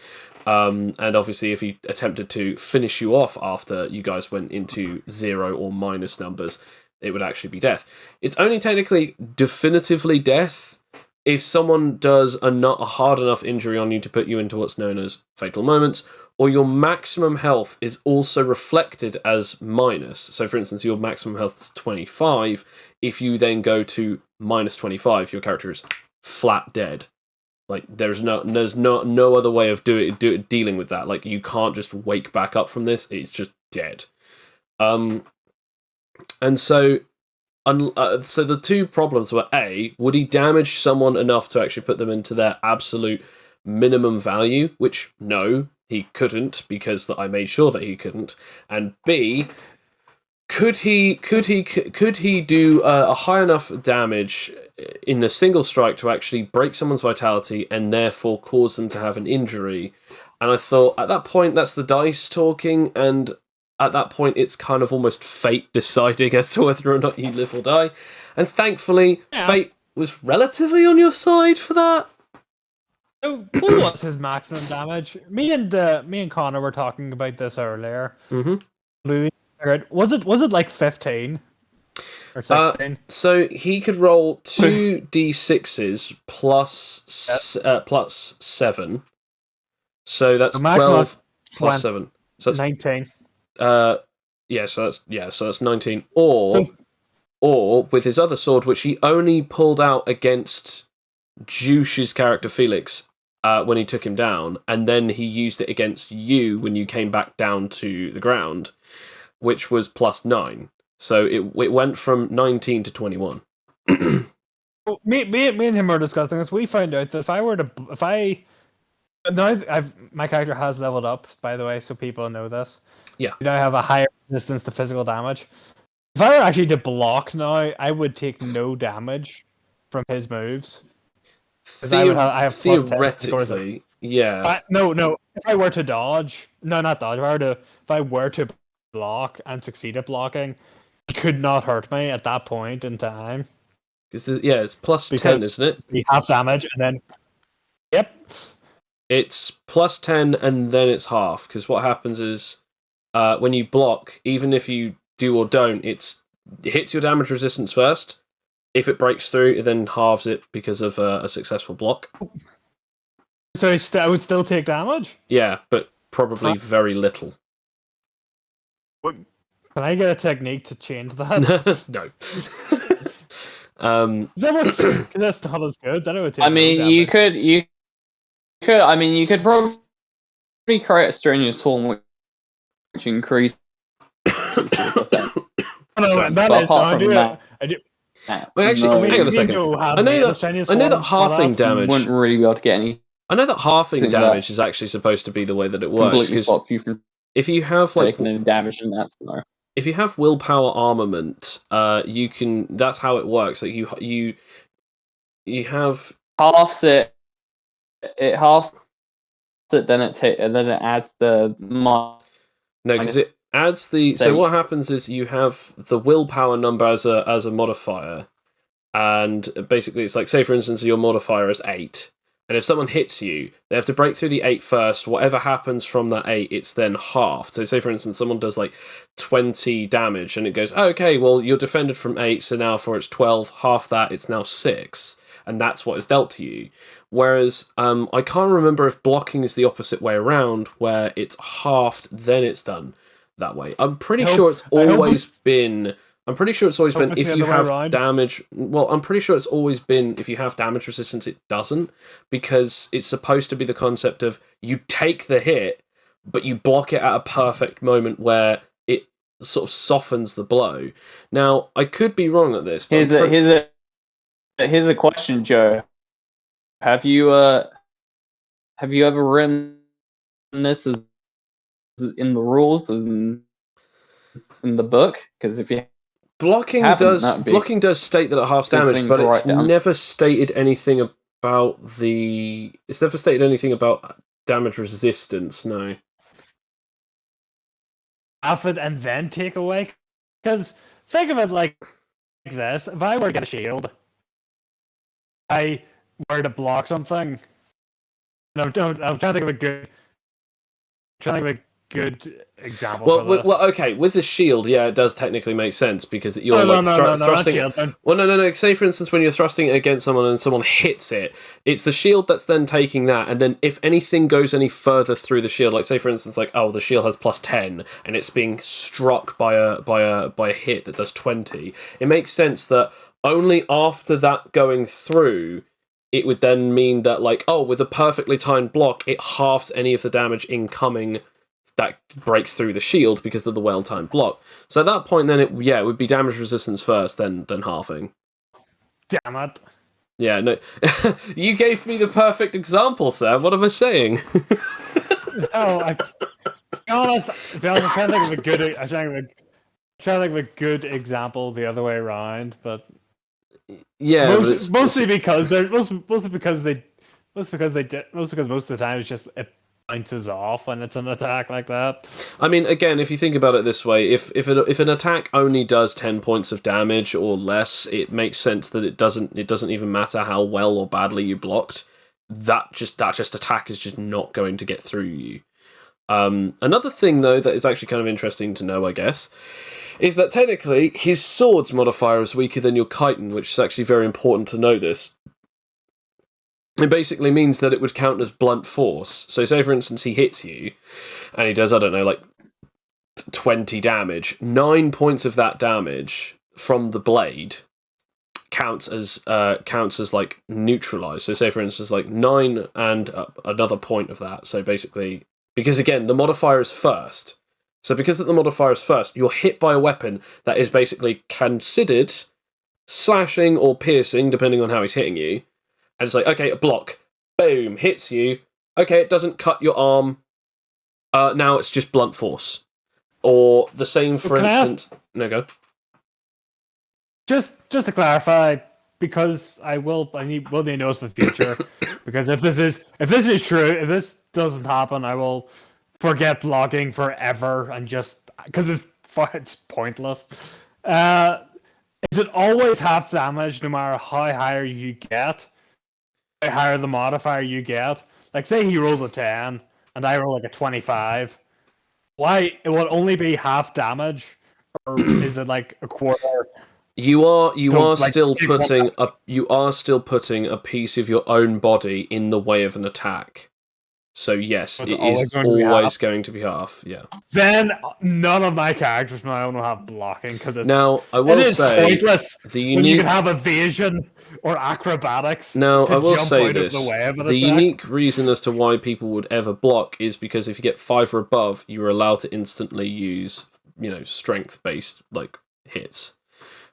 And obviously, if he attempted to finish you off after you guys went into 0 or minus numbers, it would actually be death. It's only technically definitively death if someone does a hard enough injury on you to put you into what's known as fatal moments, or your maximum health is also reflected as minus. So, for instance, your maximum health is 25. If you then go to minus 25, your character is flat dead. Like, there's no other way of dealing with that. Like, you can't just wake back up from this. It's just dead. And so... so the two problems were, A, would he damage someone enough to actually put them into their absolute minimum value? Which, no, he couldn't, because I made sure that he couldn't. And B, could he do a high enough damage in a single strike to actually break someone's vitality and therefore cause them to have an injury? And I thought, at that point, that's the dice talking, and at that point, it's kind of almost fate deciding as to whether or not you live or die. And thankfully, fate was relatively on your side for that. So, what was his maximum damage? Me and Connor were talking about this earlier. Mm-hmm. Was it like 15 or 16? So he could roll 2d6s plus 7. So that's 12 plus 7. So that's 19. So that's 19. Or with his other sword, which he only pulled out against Jush's character Felix when he took him down, and then he used it against you when you came back down to the ground, which was plus 9. So it went from 19 to 21. Me and him were discussing this. We found out that my character has leveled up, by the way, so people know this. Yeah. I have a higher resistance to physical damage. If I were actually to block now, I would take no damage from his moves. I have theoretically, yeah. No. If I were to dodge, not dodge. If I were to block and succeed at blocking, he could not hurt me at that point in time. It's plus 10, isn't it? You half damage, and then yep. It's plus 10 and then it's half, because what happens is when you block, even if you do or don't, it hits your damage resistance first. If it breaks through, it then halves it because of a successful block. So I would still take damage? Yeah, but probably very little. Can I get a technique to change that? No. That's not as good. Then it would take you could probably create a strenuous form which increases Wait, actually, hang on a second. I know that halving damage wouldn't really be able to get any. I know that halving damage is actually supposed to be the way that it works. Because if you have damage in that scenario. If you have willpower armament, you can. That's how it works. Like you have halves it. It halves it, then it adds the. No, because it adds the. So what happens is you have the willpower number as a modifier, and basically it's like, say for instance your modifier is 8. And if someone hits you, they have to break through the 8 first. Whatever happens from that 8, it's then halved. So say, for instance, someone does like 20 damage, and it goes, oh, okay, well, you're defended from 8, so now for its 12, half that, it's now 6. And that's what is dealt to you. Whereas, I can't remember if blocking is the opposite way around, where it's halved, then it's done that way. I'm pretty sure it's always been if you have damage. Well, I'm pretty sure it's always been if you have damage resistance, it doesn't, because it's supposed to be the concept of you take the hit, but you block it at a perfect moment where it sort of softens the blow. Now, I could be wrong at this. But here's a question, Joe. Have you ever written this is in the rules in the book? Because if you Blocking haven't, does state that it halves good damage, thing but to it's write down. never stated anything about It's never stated anything about damage resistance. No. Half it and then take away. Because think of it like this: if I were to get a shield, I were to block something. No, I'm trying to think of a good. Trying to think of a good example for this. Well, okay. With the shield, yeah, it does technically make sense because you're no, thrusting. not shield. Well, no. Say for instance, when you're thrusting it against someone and someone hits it, it's the shield that's then taking that, and then if anything goes any further through the shield, like say for instance, like the shield has +10 and it's being struck by a hit that does 20, it makes sense that only after that going through, it would then mean that with a perfectly timed block, it halves any of the damage incoming that breaks through the shield because of the well-timed block. So at that point, then it would be damage resistance first, then halving. Damn it! Yeah, no, you gave me the perfect example, Sam. What am I saying? To be honest, I'm trying to think of a good. I'm trying to think of a good example the other way around, but yeah, mostly because most because most of the time it's just it bounces off when it's an attack like that. I mean, again, if you think about it this way, if an attack only does 10 points of damage or less, it makes sense that it doesn't even matter how well or badly you blocked. That attack is just not going to get through you. Another thing though that is actually kind of interesting to know, I guess, is that technically his sword's modifier is weaker than your chitin, which is actually very important to know this. It basically means that it would count as blunt force. So say, for instance, he hits you, and he does, 20 damage. 9 points of that damage from the blade counts as neutralized. So say, for instance, 9 and another point of that. So basically, because again, the modifier is first. So because the modifier is first, you're hit by a weapon that is basically considered slashing or piercing, depending on how he's hitting you. And it's okay, a block. Boom, hits you. Okay, it doesn't cut your arm. Now it's just blunt force. Or the same, for instance... No, go. Just to clarify, because I will need to know for the future. Because if this is true, if this doesn't happen, I will forget blocking forever and just... Because it's pointless. Is it always half damage no matter how higher you get? How higher the modifier you get? Like, say he rolls a 10 and I roll a 25. Why it will only be half damage, or is it a quarter? You are still putting a piece of your own body in the way of an attack. So yes, it is always going to be half. Yeah. Then none of my characters now will have blocking because it's now I will say pointless. When you can have evasion or acrobatics. Now I will say this: the unique reason as to why people would ever block is because if you get 5 or above, you are allowed to instantly use strength-based hits.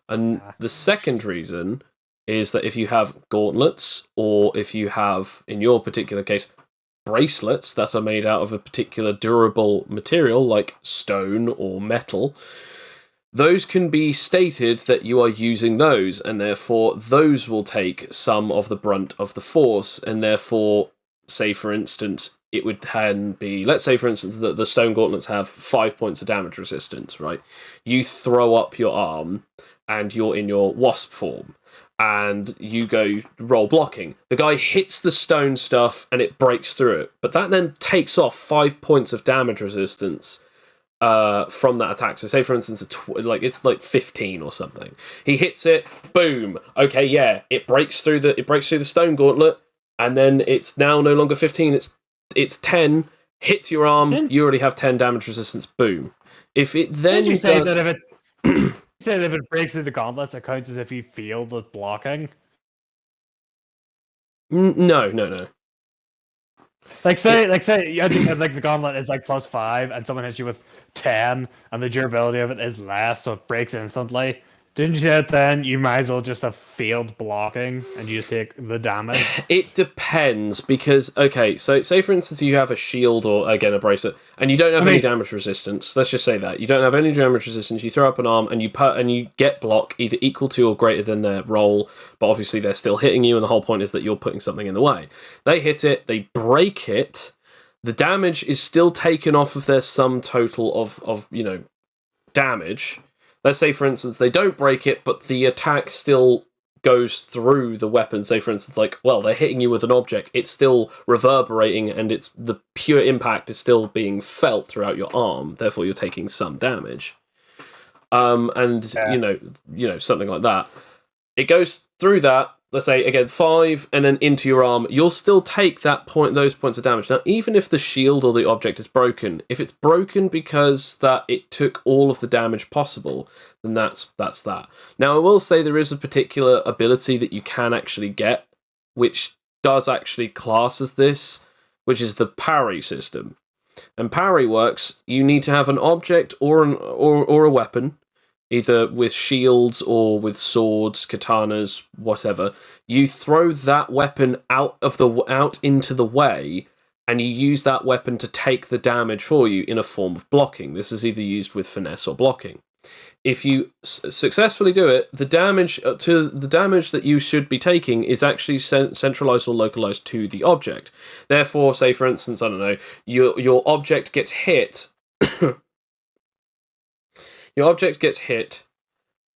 And the second reason is that if you have gauntlets, or if you have, in your particular case, bracelets that are made out of a particular durable material like stone or metal, those can be stated that you are using those, and therefore those will take some of the brunt of the force, and therefore, say for instance, it would then be, let's say for instance that the stone gauntlets have 5 points of damage resistance, right? You throw up your arm and you're in your wasp form, and you go roll blocking. The guy hits the stone stuff and it breaks through it, but that then takes off 5 points of damage resistance from that attack. So say for instance it's 15 or something. He hits it, boom. Okay, yeah, it breaks through the stone gauntlet, and then it's now no longer 15. It's 10. Hits your arm. You already have 10 damage resistance. Boom. If it then did you say that if it say that if it breaks through the gauntlets, it counts as if you failed at blocking? No. Say you said the gauntlet is +5, and someone hits you with 10, and the durability of it is less, so it breaks instantly. Didn't you say that then you might as well just have failed blocking and you just take the damage? It depends, because, okay, so say for instance you have a shield or, again, a bracelet, and you don't have any damage resistance. Let's just say that. You don't have any damage resistance, you throw up an arm, and you get block either equal to or greater than their roll, but obviously they're still hitting you, and the whole point is that you're putting something in the way. They hit it, they break it, the damage is still taken off of their sum total of damage. Let's say, for instance, they don't break it, but the attack still goes through the weapon. Say, for instance, they're hitting you with an object. It's still reverberating, and the pure impact is still being felt throughout your arm. Therefore, you're taking some damage. Something like that. It goes through that. Let's say, again, 5, and then into your arm, you'll still take those points of damage. Now, even if the shield or the object is broken, if it's broken because that it took all of the damage possible, then that's that. Now, I will say there is a particular ability that you can actually get, which does actually class as this, which is the parry system. And parry works, you need to have an object or a weapon, either with shields or with swords, katanas, whatever. You throw that weapon out into the way, and you use that weapon to take the damage for you in a form of blocking. This is either used with finesse or blocking. If you successfully do it, the damage that you should be taking is actually centralized or localized to the object. Therefore, say for instance, I don't know, your object gets hit. Your object gets hit,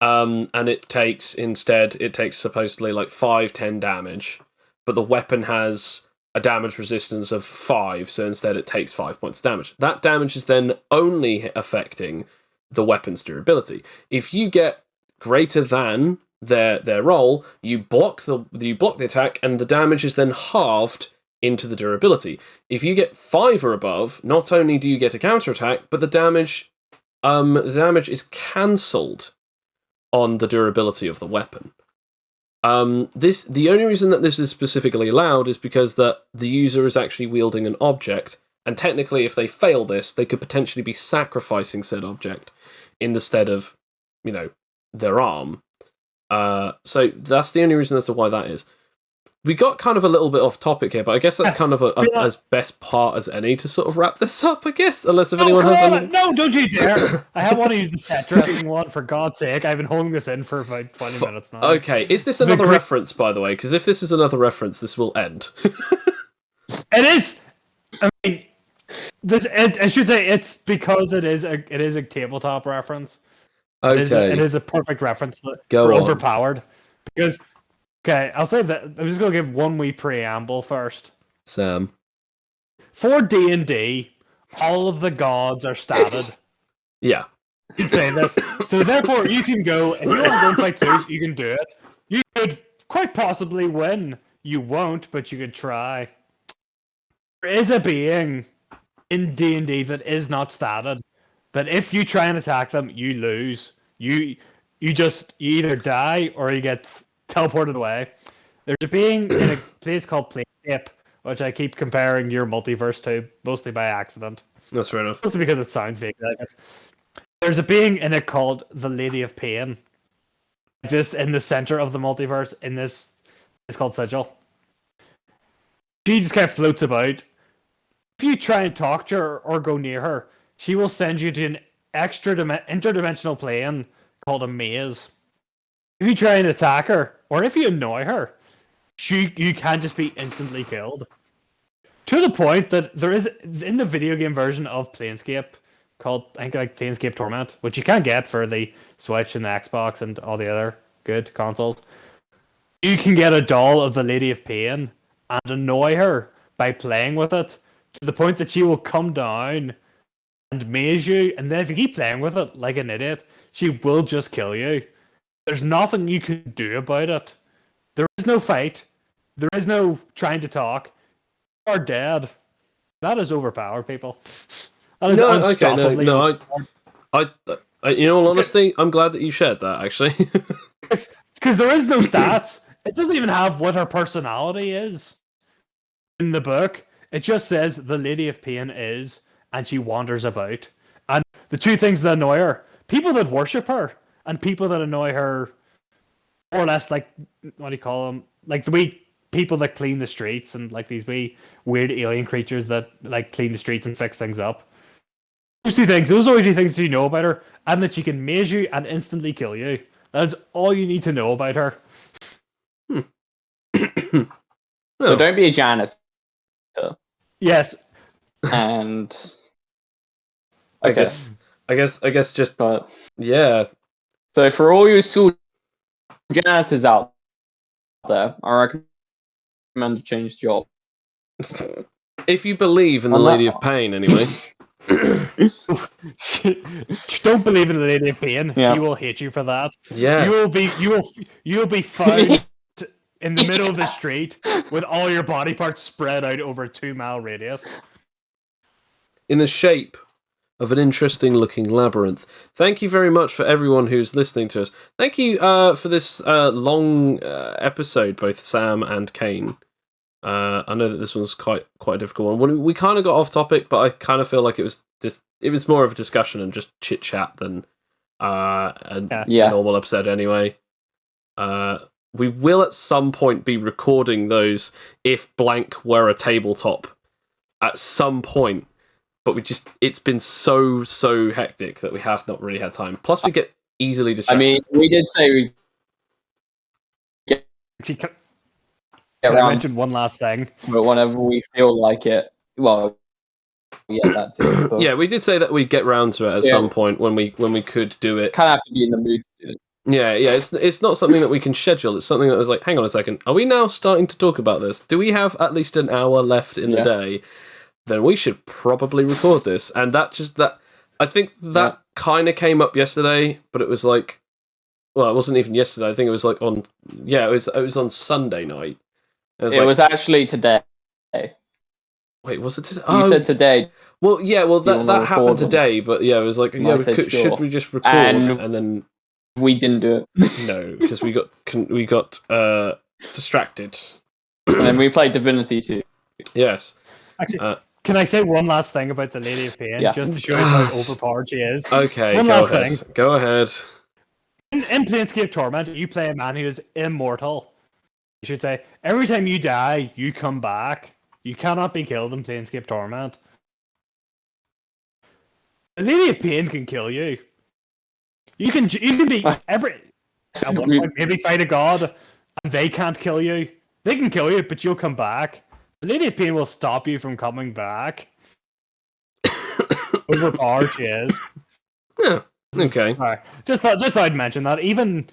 and it takes supposedly 5-10 damage, but the weapon has a damage resistance of 5, so instead it takes 5 points of damage. That damage is then only affecting the weapon's durability. If you get greater than their roll, you block the attack, and the damage is then halved into the durability. If you get 5 or above, not only do you get a counterattack, but the damage is cancelled on the durability of the weapon. The only reason that this is specifically allowed is because that the user is actually wielding an object, and technically if they fail this, they could potentially be sacrificing said object in the stead of, their arm. So that's the only reason as to why that is. We got kind of a little bit off topic here, but I guess that's kind of as best part as any to sort of wrap this up, I guess, unless if anyone has any... No, don't you dare! I want to use the set dressing one, for God's sake. I've been holding this in for about 20 minutes now. Okay, is this another reference, by the way? Because if this is another reference, this will end. It is! I mean, I should say it's because it is a tabletop reference. Okay. It is a perfect reference for on. Overpowered. Because... Okay, I'll say that. I'm just going to give one wee preamble first. Sam. For D&D, all of the gods are statted. Yeah. You'd say this. So therefore, you can go, if you want to go and fight twos, you can do it. You could quite possibly win. You won't, but you could try. There is a being in D&D that is not statted, that if you try and attack them, you lose. You either die or you get teleported away. There's a being in a place called Planescape, which I keep comparing your multiverse to, mostly by accident. That's fair enough. Mostly because it sounds fake. There's a being in it called the Lady of Pain. Just in the center of the multiverse, in this, it's called Sigil. She just kind of floats about. If you try and talk to her or go near her, she will send you to an interdimensional plane called a maze. If you try and attack her, or if you annoy her, you can just be instantly killed. To the point that there is, in the video game version of Planescape, called, I think, Planescape Torment, which you can get for the Switch and the Xbox and all the other good consoles, you can get a doll of the Lady of Pain and annoy her by playing with it, to the point that she will come down and maze you, and then if you keep playing with it like an idiot, she will just kill you. There's nothing you can do about it. There is no fight. There is no trying to talk. You are dead. That is overpowered, people. That is unstoppably in all honesty, I'm glad that you shared that, actually. Because there is no stats. It doesn't even have what her personality is in the book. It just says the Lady of Pain is, and she wanders about. And the two things that annoy her, people that worship her, and people that annoy her, more or less like, what do you call them? Like the wee people that clean the streets and like these wee weird alien creatures that like clean the streets and fix things up. Those are the two things you know about her, and that she can maze you and instantly kill you. That's all you need to know about her. So don't be a janitor. Yes. And I guess just but yeah. so for all you school janitors out there, I recommend to change job. If you believe in the Lady of Pain, anyway. Don't believe in the Lady of Pain. Yeah. She will hate you for that. Yeah. You will be found in the middle of the street with all your body parts spread out over a 2-mile radius. In the shape of an interesting looking labyrinth. Thank you very much for everyone who's listening to us. Thank you for this long episode, both Sam and Kane. I know that this one's quite a difficult one. We kind of got off topic, but I kind of feel like it was more of a discussion and just chit chat than a normal episode anyway. We will at some point be recording those if blank were a tabletop at some point, but it's been so hectic that we have not really had time. Plus we get easily distracted. I mean, we did say we Can I mention one last thing? But whenever we feel like it, well, yeah, that too. But yeah, we did say that we'd get round to it at some point when we could do it. Kind of have to be in the mood to do it. Yeah, it's not something that we can schedule. It's something that was like, hang on a second, are we now starting to talk about this? Do we have at least an hour left in the day? Then we should probably record this. And I think that kind of came up yesterday, but it was like, well, it wasn't even yesterday. I think it was like it was on Sunday night. It was actually today. Wait, was it today? You said today. Well, yeah, that happened today, but yeah, it was like, should we just record? And then we didn't do it. No, because we got distracted. And then we played Divinity 2. Yes. Actually, can I say one last thing about the Lady of Pain, just to show you how overpowered she is? Okay, one last thing. Go ahead. In Planescape Torment, you play a man who is immortal. You should say, every time you die, you come back. You cannot be killed in Planescape Torment. The Lady of Pain can kill you. You can be at one point maybe fight a god, and they can't kill you. They can kill you, but you'll come back. The Lady of Pain will stop you from coming back. Overpowered she is. Yeah. Okay. All right. Just thought I'd mention that. Even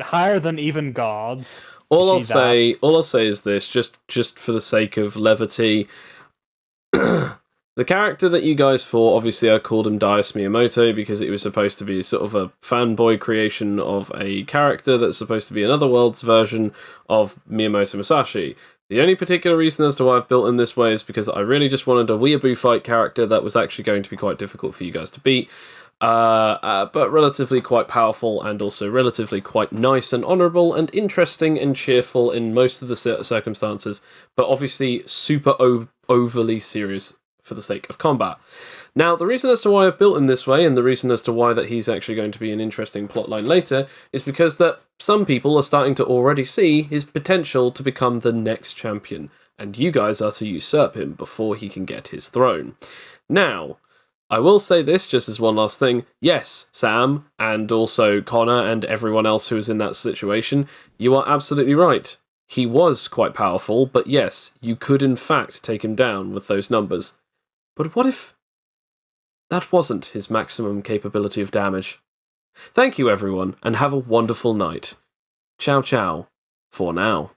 higher than even gods. All I'll say is this, just for the sake of levity. The character that you guys fought, obviously I called him Daius Miyamoto because it was supposed to be sort of a fanboy creation of a character that's supposed to be another world's version of Miyamoto Musashi. The only particular reason as to why I've built him this way is because I really just wanted a weeaboo fight character that was actually going to be quite difficult for you guys to beat. But relatively quite powerful and also relatively quite nice and honourable and interesting and cheerful in most of the circumstances, but obviously super overly serious for the sake of combat. Now, the reason as to why I've built him this way and the reason as to why that he's actually going to be an interesting plotline later is because that some people are starting to already see his potential to become the next champion, and you guys are to usurp him before he can get his throne. Now, I will say this just as one last thing. Yes, Sam, and also Connor and everyone else who was in that situation, you are absolutely right. He was quite powerful, but yes, you could in fact take him down with those numbers. But what if that wasn't his maximum capability of damage? Thank you everyone, and have a wonderful night. Ciao ciao, for now.